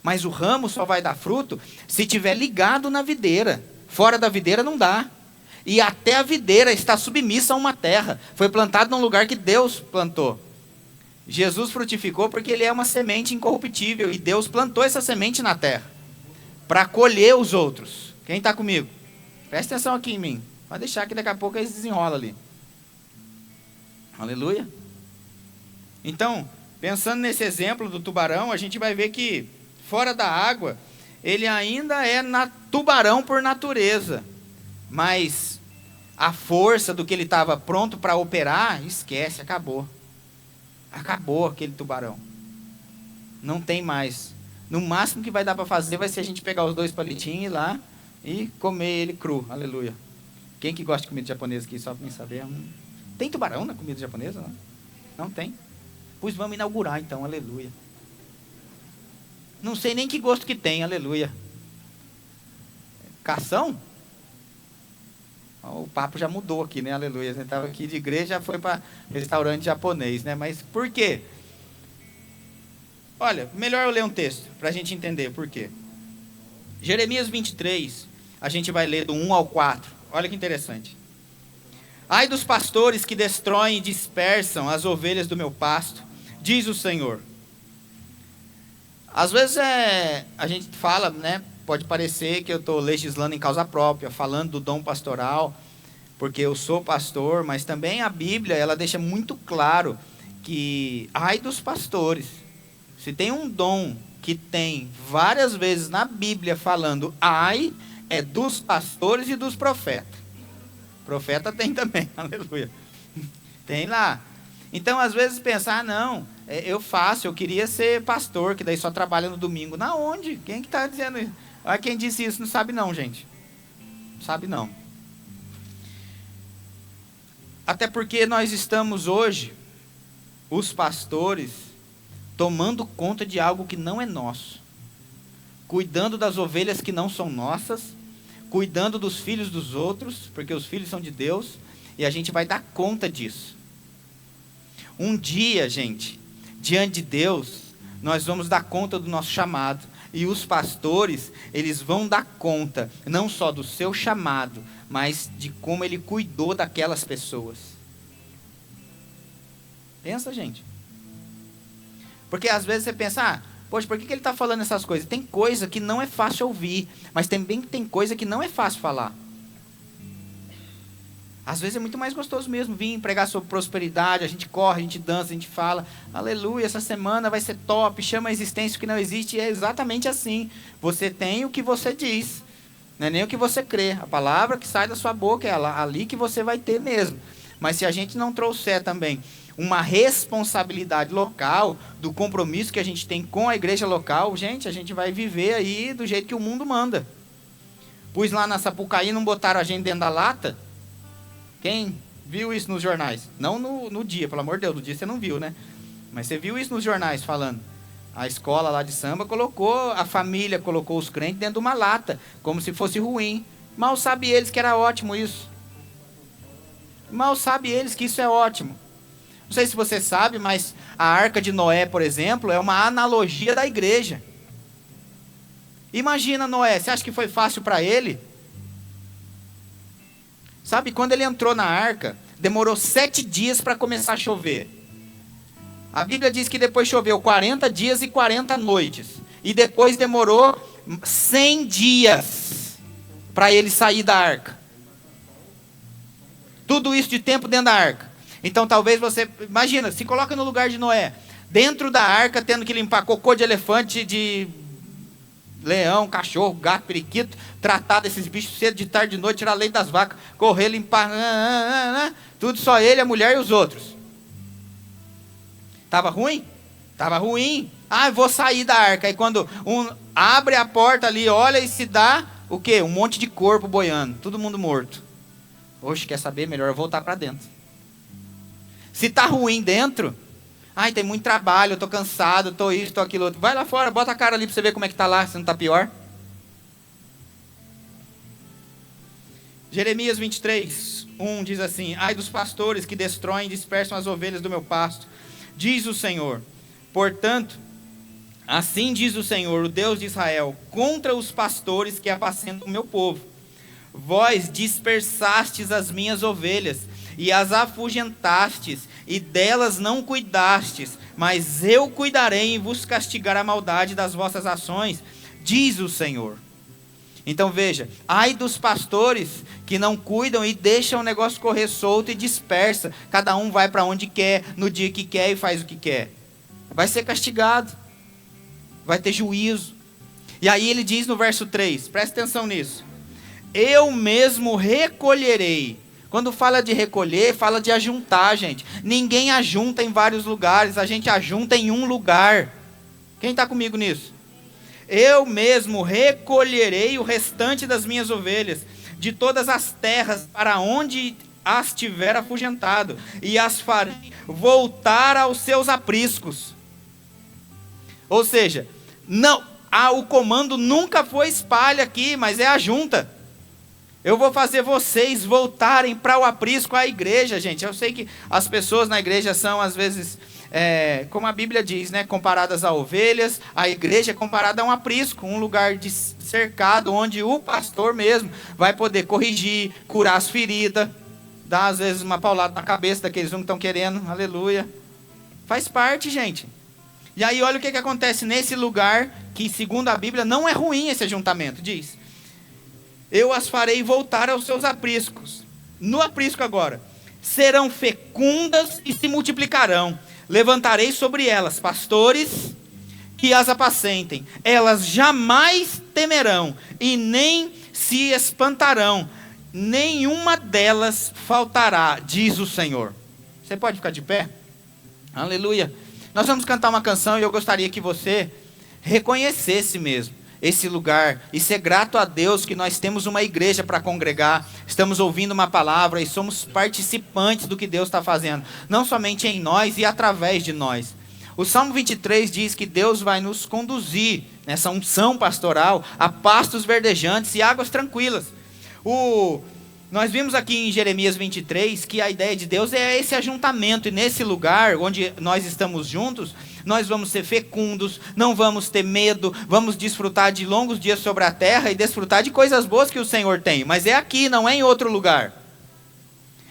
Mas o ramo só vai dar fruto se estiver ligado na videira. Fora da videira não dá. E até a videira está submissa a uma terra. Foi plantado num lugar que Deus plantou. Jesus frutificou porque ele é uma semente incorruptível. E Deus plantou essa semente na terra. Para colher os outros. Quem está comigo? Presta atenção aqui em mim. Vai deixar que daqui a pouco eles desenrolam ali. Aleluia. Então, pensando nesse exemplo do tubarão, a gente vai ver que fora da água, ele ainda é tubarão por natureza. Mas a força do que ele estava pronto para operar, esquece, acabou. Acabou aquele tubarão. Não tem mais. No máximo que vai dar para fazer vai ser a gente pegar os 2 palitinhos e ir lá e comer ele cru. Aleluia. Quem que gosta de comida japonesa aqui, só para mim saber? Tem tubarão na comida japonesa? Não, não tem. Pois vamos inaugurar então, aleluia. Não sei nem que gosto que tem, aleluia. Cação? O papo já mudou aqui, né, aleluia. A gente estava aqui de igreja, já foi para restaurante japonês, né? Mas por quê? Olha, melhor eu ler um texto, para a gente entender por quê. Jeremias 23, a gente vai ler do 1 ao 4. Olha que interessante. Ai dos pastores que destroem e dispersam as ovelhas do meu pasto, diz o Senhor. Às vezes a gente fala, né? Pode parecer que eu estou legislando em causa própria, falando do dom pastoral, porque eu sou pastor, mas também a Bíblia, ela deixa muito claro que ai dos pastores. Se tem um dom que tem várias vezes na Bíblia falando ai, é dos pastores e dos profetas. Profeta tem também, aleluia. Tem lá. Então, às vezes, pensar, não, eu faço, eu queria ser pastor, que daí só trabalha no domingo. Na onde? Quem que está dizendo isso? Olha, quem disse isso não sabe não, gente. Não sabe não. Até porque nós estamos hoje, os pastores, tomando conta de algo que não é nosso. Cuidando das ovelhas que não são nossas, cuidando dos filhos dos outros, porque os filhos são de Deus, e a gente vai dar conta disso. Um dia, gente, diante de Deus, nós vamos dar conta do nosso chamado. E os pastores, eles vão dar conta, não só do seu chamado, mas de como ele cuidou daquelas pessoas. Pensa, gente. Porque às vezes você pensa, poxa, por que ele está falando essas coisas? Tem coisa que não é fácil ouvir, mas também tem coisa que não é fácil falar. Às vezes é muito mais gostoso mesmo vir pregar sobre prosperidade, a gente corre, a gente dança, a gente fala, aleluia, essa semana vai ser top, chama a existência o que não existe, e é exatamente assim. Você tem o que você diz, não é nem o que você crê, a palavra que sai da sua boca é ali que você vai ter mesmo. Mas se a gente não trouxer também uma responsabilidade local, do compromisso que a gente tem com a igreja local, gente, a gente vai viver aí do jeito que o mundo manda. Pus lá na Sapucaí, não botaram a gente dentro da lata? Quem viu isso nos jornais? Não no dia, pelo amor de Deus, no dia você não viu, né? Mas você viu isso nos jornais falando. A escola lá de samba colocou, a família colocou os crentes dentro de uma lata, como se fosse ruim. Mal sabe eles que era ótimo isso. Mal sabe eles que isso é ótimo. Não sei se você sabe, mas a Arca de Noé, por exemplo, é uma analogia da igreja. Imagina Noé, você acha que foi fácil para ele? Sabe, quando ele entrou na arca, demorou 7 dias para começar a chover. A Bíblia diz que depois choveu 40 dias e 40 noites. E depois demorou 100 dias para ele sair da arca. Tudo isso de tempo dentro da arca. Então talvez você, imagina, se coloca no lugar de Noé. Dentro da arca, tendo que limpar cocô de elefante, de leão, cachorro, gato, periquito, tratar desses bichos cedo, de tarde, de noite, tirar leite das vacas, correr, limpar, tudo só ele, a mulher e os outros. Estava ruim? Estava ruim. Ah, eu vou sair da arca. Aí quando abre a porta ali, olha e se dá o quê? Um monte de corpo boiando, todo mundo morto. Oxe, quer saber? Melhor eu voltar para dentro. Se está ruim dentro, ai, tem muito trabalho, eu estou cansado, estou isso, estou aquilo outro. Vai lá fora, bota a cara ali para você ver como é que está lá, se não está pior. Jeremias 23, 1 diz assim: ai dos pastores que destroem e dispersam as ovelhas do meu pasto, diz o Senhor. Portanto, assim diz o Senhor, o Deus de Israel, contra os pastores que apacentam o meu povo. Vós dispersastes as minhas ovelhas, e as afugentastes, e delas não cuidastes, mas eu cuidarei em vos castigar a maldade das vossas ações, diz o Senhor. Então veja, ai dos pastores que não cuidam e deixam o negócio correr solto e dispersa, cada um vai para onde quer, no dia que quer e faz o que quer. Vai ser castigado, vai ter juízo. E aí ele diz no verso 3, presta atenção nisso: eu mesmo recolherei. Quando fala de recolher, fala de ajuntar, gente. Ninguém ajunta em vários lugares, a gente ajunta em um lugar. Quem está comigo nisso? Eu mesmo recolherei o restante das minhas ovelhas, de todas as terras, para onde as tiver afugentado, e as farei voltar aos seus apriscos. Ou seja, não, o comando nunca foi espalha aqui, mas é a junta. Eu vou fazer vocês voltarem para o aprisco, a igreja, gente. Eu sei que as pessoas na igreja são, às vezes, como a Bíblia diz, né, comparadas a ovelhas, a igreja é comparada a um aprisco, um lugar cercado, onde o pastor mesmo vai poder corrigir, curar as feridas, dar às vezes uma paulada na cabeça daqueles que estão querendo, aleluia. Faz parte, gente. E aí olha o que acontece nesse lugar, que segundo a Bíblia não é ruim esse ajuntamento, diz: eu as farei voltar aos seus apriscos. No aprisco agora: serão fecundas e se multiplicarão. Levantarei sobre elas pastores que as apacentem. Elas jamais temerão e nem se espantarão. Nenhuma delas faltará, diz o Senhor. Você pode ficar de pé? Aleluia. Nós vamos cantar uma canção e eu gostaria que você reconhecesse mesmo esse lugar e ser grato a Deus que nós temos uma igreja para congregar, estamos ouvindo uma palavra e somos participantes do que Deus está fazendo, não somente em nós e através de nós. O Salmo 23 diz que Deus vai nos conduzir nessa unção pastoral a pastos verdejantes e águas tranquilas. Nós vimos aqui em Jeremias 23 que a ideia de Deus é esse ajuntamento, e nesse lugar onde nós estamos juntos, nós vamos ser fecundos, não vamos ter medo, vamos desfrutar de longos dias sobre a terra e desfrutar de coisas boas que o Senhor tem, mas é aqui, não é em outro lugar.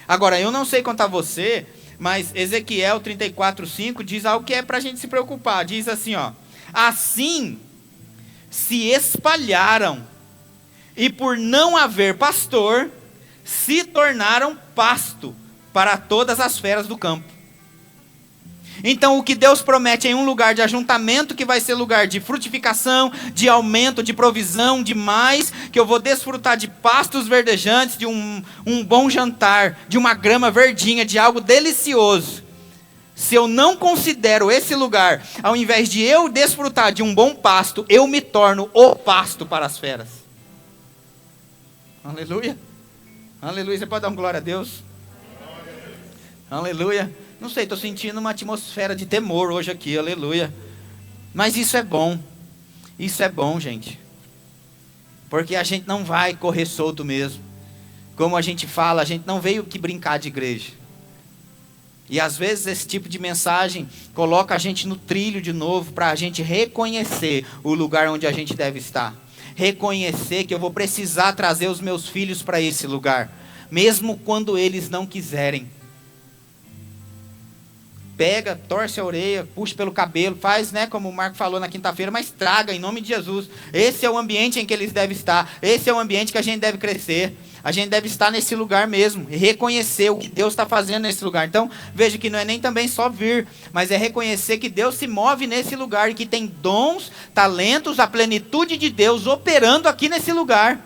Agora, eu não sei quanto a você, mas Ezequiel 34:5 diz algo que é para a gente se preocupar. Diz assim, ó: assim se espalharam, e por não haver pastor, se tornaram pasto para todas as feras do campo. Então o que Deus promete em um lugar de ajuntamento, que vai ser lugar de frutificação, de aumento, de provisão, de mais, que eu vou desfrutar de pastos verdejantes, de um bom jantar, de uma grama verdinha, de algo delicioso. Se eu não considero esse lugar, ao invés de eu desfrutar de um bom pasto, eu me torno o pasto para as feras. Aleluia. Aleluia. Você pode dar uma glória a Deus? Aleluia. Não sei, estou sentindo uma atmosfera de temor hoje aqui, aleluia. Mas isso é bom. Isso é bom, gente. Porque a gente não vai correr solto mesmo. Como a gente fala, a gente não veio aqui brincar de igreja. E às vezes esse tipo de mensagem coloca a gente no trilho de novo, para a gente reconhecer o lugar onde a gente deve estar. Reconhecer que eu vou precisar trazer os meus filhos para esse lugar, mesmo quando eles não quiserem. Pega, torce a orelha, puxa pelo cabelo, faz, né, como o Marco falou na quinta-feira, mas traga em nome de Jesus. Esse é o ambiente em que eles devem estar, esse é o ambiente que a gente deve crescer. A gente deve estar nesse lugar mesmo, e reconhecer o que Deus está fazendo nesse lugar. Então, veja que não é nem também só vir, mas é reconhecer que Deus se move nesse lugar, e que tem dons, talentos, a plenitude de Deus operando aqui nesse lugar.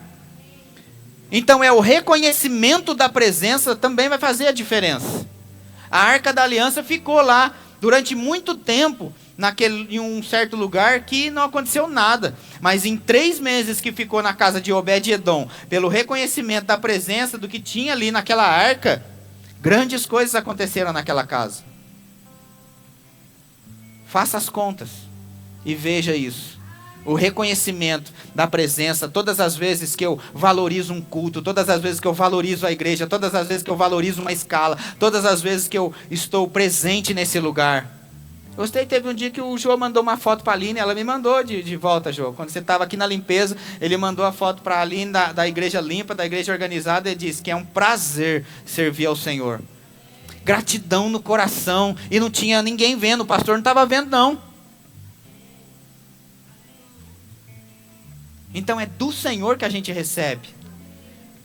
Então, o reconhecimento da presença também vai fazer a diferença. A Arca da Aliança ficou lá durante muito tempo, em um certo lugar que não aconteceu nada. Mas em 3 meses que ficou na casa de Obed-Edom, pelo reconhecimento da presença do que tinha ali naquela arca, grandes coisas aconteceram naquela casa. Faça as contas e veja isso. O reconhecimento da presença, todas as vezes que eu valorizo um culto, todas as vezes que eu valorizo a igreja, todas as vezes que eu valorizo uma escala, todas as vezes que eu estou presente nesse lugar. Gostei, teve um dia que o Jô mandou uma foto para a Aline, ela me mandou de volta, Jô. Quando você estava aqui na limpeza, ele mandou a foto para a Aline da igreja limpa, da igreja organizada, e disse que é um prazer servir ao Senhor. Gratidão no coração, e não tinha ninguém vendo, o pastor não estava vendo não. Então é do Senhor que a gente recebe.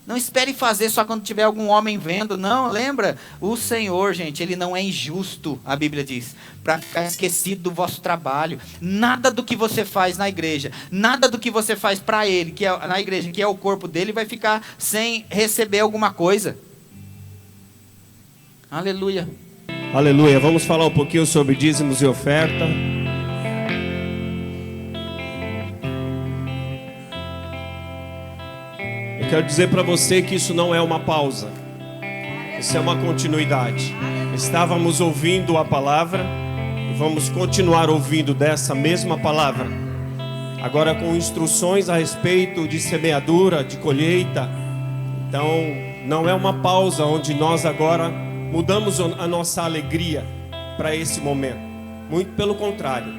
Não espere fazer só quando tiver algum homem vendo. Não, lembra? O Senhor, gente, Ele não é injusto, a Bíblia diz, para ficar esquecido do vosso trabalho. Nada do que você faz na igreja, nada do que você faz para Ele, que é na igreja, que é o corpo dele, vai ficar sem receber alguma coisa. Aleluia. Aleluia. Vamos falar um pouquinho sobre dízimos e oferta. Eu quero dizer para você que isso não é uma pausa. Isso é uma continuidade. Estávamos ouvindo a palavra e vamos continuar ouvindo dessa mesma palavra. Agora com instruções a respeito de semeadura, de colheita. Então não é uma pausa onde nós agora mudamos a nossa alegria. para esse momento. Muito pelo contrário,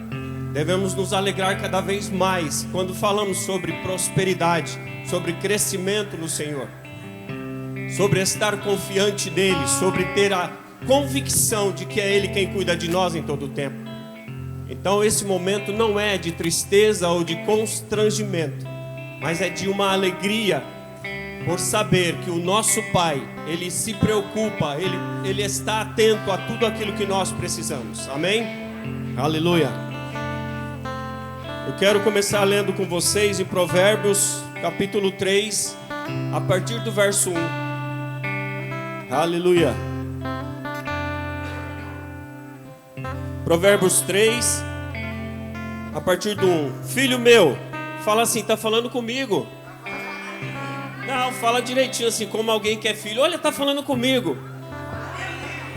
devemos nos alegrar cada vez mais quando falamos sobre prosperidade, sobre crescimento no Senhor, sobre estar confiante nele, sobre ter a convicção de que é Ele quem cuida de nós em todo o tempo. Então esse momento não é de tristeza ou de constrangimento, mas é de uma alegria por saber que o nosso Pai, Ele se preocupa, Ele está atento a tudo aquilo que nós precisamos. Amém? Aleluia. Eu quero começar lendo com vocês em Provérbios capítulo 3, a partir do verso 1. Aleluia. Provérbios 3, a partir do 1. Filho meu, fala assim, está falando comigo. Não, fala direitinho assim, como alguém que é filho. Olha, está falando comigo.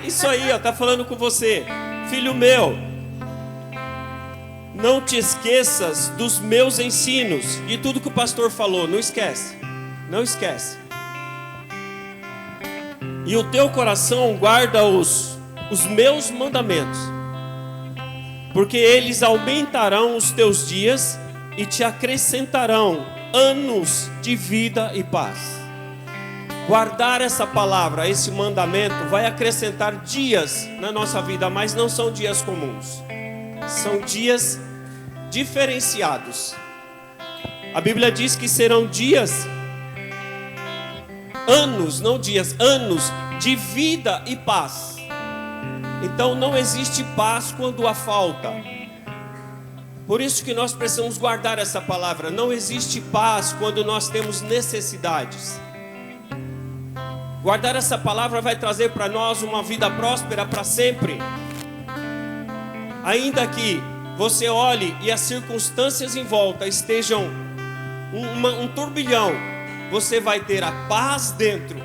Isso aí, está falando com você. Filho meu, não te esqueças dos meus ensinos. E tudo que o pastor falou, não esquece. Não esquece. E o teu coração guarda os meus mandamentos, porque eles aumentarão os teus dias e te acrescentarão anos de vida e paz. Guardar essa palavra, esse mandamento, vai acrescentar dias na nossa vida, mas não são dias comuns. São dias diferenciados. A Bíblia diz que serão dias, anos, não dias, anos de vida e paz. Então não existe paz quando há falta. Por isso que nós precisamos guardar essa palavra. Não existe paz quando nós temos necessidades. Guardar essa palavra vai trazer para nós uma vida próspera para sempre. Ainda que você olhe e as circunstâncias em volta estejam um turbilhão, você vai ter a paz dentro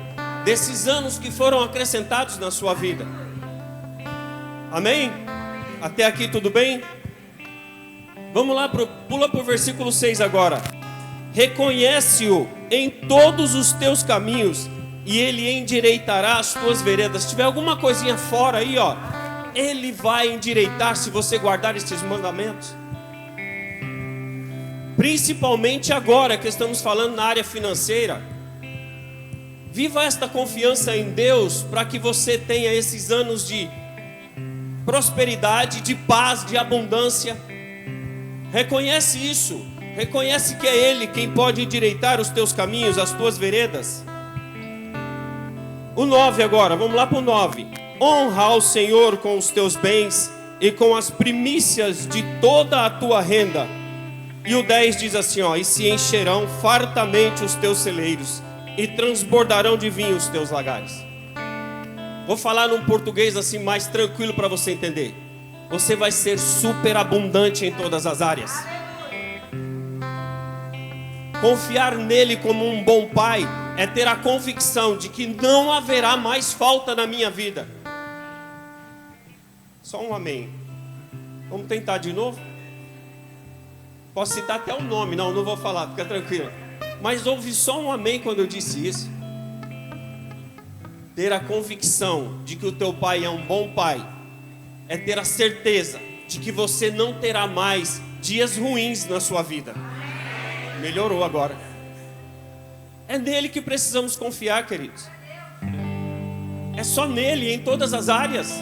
desses anos que foram acrescentados na sua vida. Amém? Até aqui tudo bem? Vamos lá, pula para o versículo 6 agora. Reconhece-o em todos os teus caminhos e Ele endireitará as tuas veredas. Se tiver alguma coisinha fora aí, ó, Ele vai endireitar se você guardar esses mandamentos. Principalmente agora que estamos falando na área financeira. Viva esta confiança em Deus para que você tenha esses anos de prosperidade, de paz, de abundância. Reconhece isso. Reconhece que é Ele quem pode endireitar os teus caminhos, as tuas veredas. O 9 agora, vamos lá para o 9. Honra ao Senhor com os teus bens e com as primícias de toda a tua renda. E o 10 diz assim, ó, e se encherão fartamente os teus celeiros e transbordarão de vinho os teus lagares. Vou falar num português assim mais tranquilo para você entender. Você vai ser super abundante em todas as áreas. Confiar nele como um bom pai é ter a convicção de que não haverá mais falta na minha vida. Só um amém. Vamos tentar de novo? Posso citar até o nome, não vou falar, fica tranquilo. Mas houve só um amém quando eu disse isso. Ter a convicção de que o teu pai é um bom pai é ter a certeza de que você não terá mais dias ruins na sua vida. Melhorou agora. É nele que precisamos confiar, queridos. É só nele, em todas as áreas.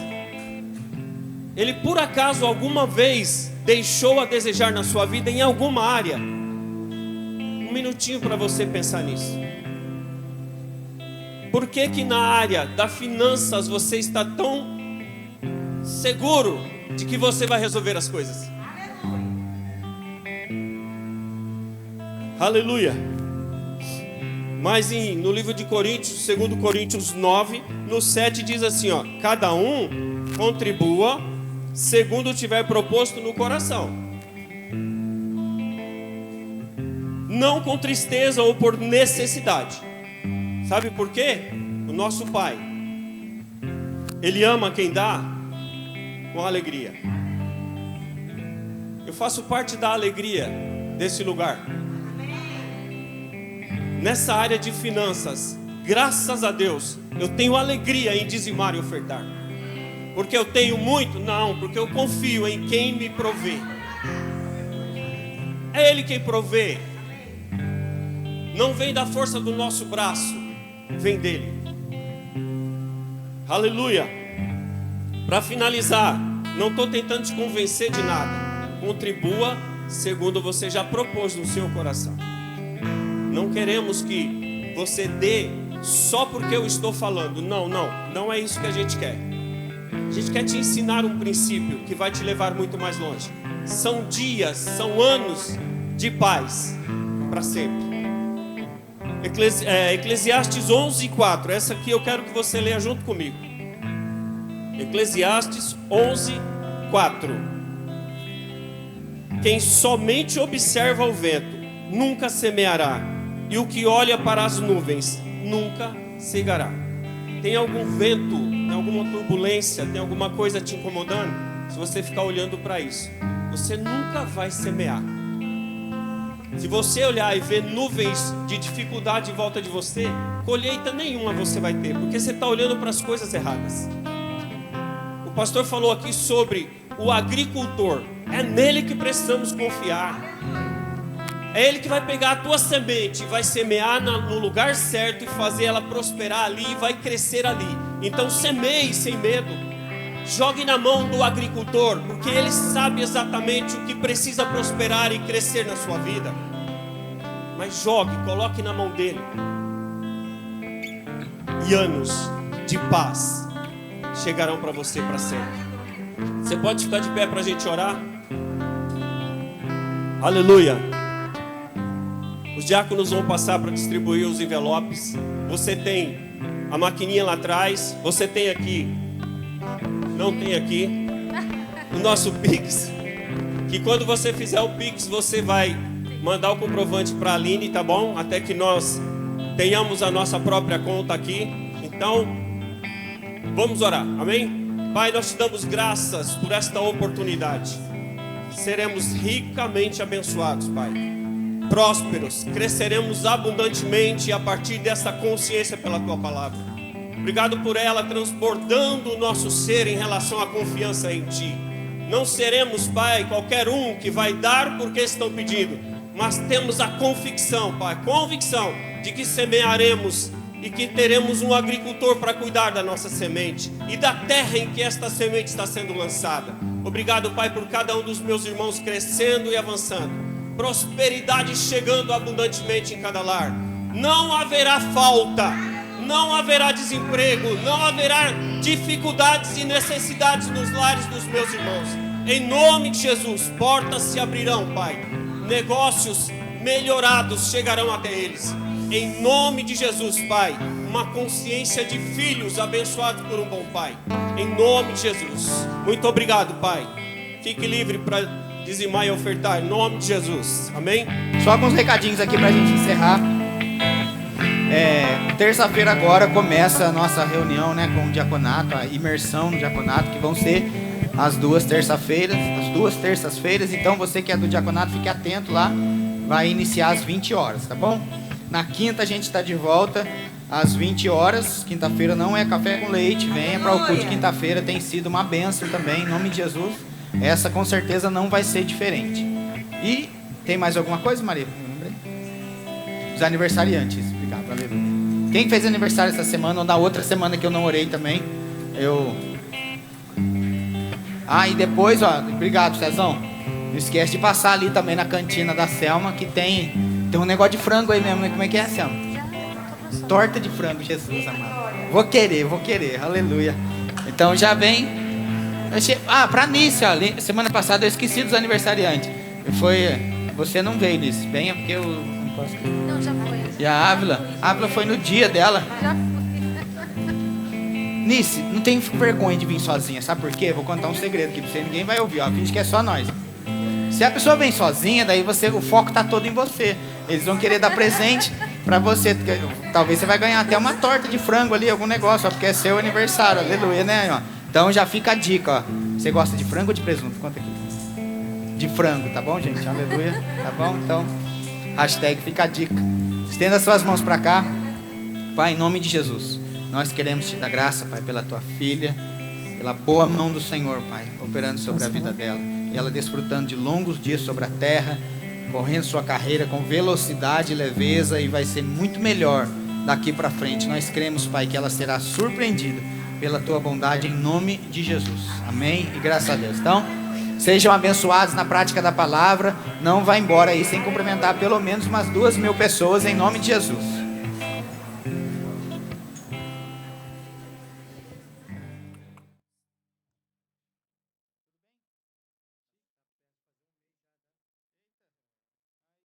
Ele por acaso alguma vez deixou a desejar na sua vida em alguma área? Um minutinho para você pensar nisso. Por que que na área das finanças você está tão seguro de que você vai resolver as coisas? Aleluia. Mas no livro de Coríntios, 2 Coríntios 9, no 7 diz assim, ó, cada um contribua segundo tiver proposto no coração, não com tristeza ou por necessidade. Sabe por quê? O nosso Pai, Ele ama quem dá com alegria. Eu faço parte da alegria desse lugar. Nessa área de finanças, graças a Deus, eu tenho alegria em dizimar e ofertar. Porque eu tenho muito? Não, porque eu confio em quem me provê. É Ele quem provê. Não vem da força do nosso braço, vem dele. Aleluia. Para finalizar, não estou tentando te convencer de nada. Contribua segundo você já propôs no seu coração. Não queremos que você dê só porque eu estou falando. Não é isso que a gente quer. A gente quer te ensinar um princípio que vai te levar muito mais longe. São dias, são anos de paz para sempre. Eclesiastes 11:4. Essa aqui eu quero que você leia junto comigo. Eclesiastes 11:4. Quem somente observa o vento nunca semeará, e o que olha para as nuvens nunca cegará. Tem algum vento, tem alguma turbulência, tem alguma coisa te incomodando? Se você ficar olhando para isso, você nunca vai semear. Se você olhar e ver nuvens de dificuldade em volta de você, colheita nenhuma você vai ter, porque você está olhando para as coisas erradas. O pastor falou aqui sobre o agricultor. É nele que precisamos confiar. É Ele que vai pegar a tua semente, vai semear no lugar certo e fazer ela prosperar ali e vai crescer ali. Então semeie sem medo. Jogue na mão do agricultor, porque ele sabe exatamente o que precisa prosperar e crescer na sua vida. Mas jogue, coloque na mão dele. E anos de paz chegarão para você para sempre. Você pode ficar de pé para a gente orar? Aleluia. Os diáconos vão passar para distribuir os envelopes. Você tem a maquininha lá atrás. Você tem aqui, não tem aqui, o nosso Pix. Que quando você fizer o Pix, você vai mandar o comprovante para a Aline, tá bom? Até que nós tenhamos a nossa própria conta aqui. Então, vamos orar, amém? Pai, nós te damos graças por esta oportunidade. Seremos ricamente abençoados, Pai. Prósperos, cresceremos abundantemente a partir dessa consciência pela Tua Palavra. Obrigado por ela transbordando o nosso ser em relação à confiança em Ti. Não seremos, Pai, qualquer um que vai dar porque estão pedindo, mas temos a convicção, Pai, convicção de que semearemos e que teremos um agricultor para cuidar da nossa semente e da terra em que esta semente está sendo lançada. Obrigado, Pai, por cada um dos meus irmãos crescendo e avançando. Prosperidade chegando abundantemente em cada lar. Não haverá falta, não haverá desemprego, não haverá dificuldades e necessidades nos lares dos meus irmãos. Em nome de Jesus, portas se abrirão, Pai. Negócios melhorados chegarão até eles. Em nome de Jesus, Pai, uma consciência de filhos abençoados por um bom Pai. Em nome de Jesus. Muito obrigado, Pai. Fique livre para dizimar e ofertar. Em nome de Jesus. Amém? Só alguns recadinhos aqui para a gente encerrar. Terça-feira agora começa a nossa reunião, né, com o diaconato, a imersão no diaconato, que vão ser as duas terças-feiras. Então você que é do diaconato, fique atento lá. Vai iniciar às 20 horas, tá bom? Na quinta a gente está de volta às 20 horas. Quinta-feira não é café com leite. Venha para o culto de quinta-feira. Tem sido uma bênção também, em nome de Jesus. Essa com certeza não vai ser diferente. E tem mais alguma coisa, Maria? Os aniversariantes. Obrigado, aleluia. Quem fez aniversário essa semana ou na outra semana que eu não orei também? E depois, obrigado, Cezão. Não esquece de passar ali também na cantina da Selma, que tem um negócio de frango aí mesmo. Como é que é, Selma? Torta de frango, Jesus amado. Vou querer, aleluia. Então já vem. Pra Nícia, semana passada eu esqueci dos aniversariantes. Você não veio, Nícia. Venha porque eu não posso. Não, já foi. E a Ávila foi no dia dela. Já foi. Nícia, não tem vergonha de vir sozinha, sabe por quê? Vou contar um segredo aqui pra você, ninguém vai ouvir, finge que é só nós. Se a pessoa vem sozinha, daí o foco tá todo em você. Eles vão querer dar presente pra você. Talvez você vai ganhar até uma torta de frango ali, algum negócio, porque é seu aniversário, aleluia, né? Então já fica a dica, Você gosta de frango ou de presunto? Conta aqui. De frango, tá bom, gente? Aleluia, tá bom? Então, hashtag fica a dica. Estenda suas mãos pra cá. Pai, em nome de Jesus, nós queremos te dar graça, Pai, pela tua filha. pela boa mão do Senhor, Pai, operando sobre a vida dela. E ela desfrutando de longos dias sobre a terra, correndo sua carreira com velocidade e leveza, e vai ser muito melhor daqui para frente. Nós cremos, Pai, que ela será surpreendida pela Tua bondade, em nome de Jesus. Amém e graças a Deus. Então, sejam abençoados na prática da palavra. Não vá embora aí sem cumprimentar pelo menos umas 2.000 pessoas, em nome de Jesus.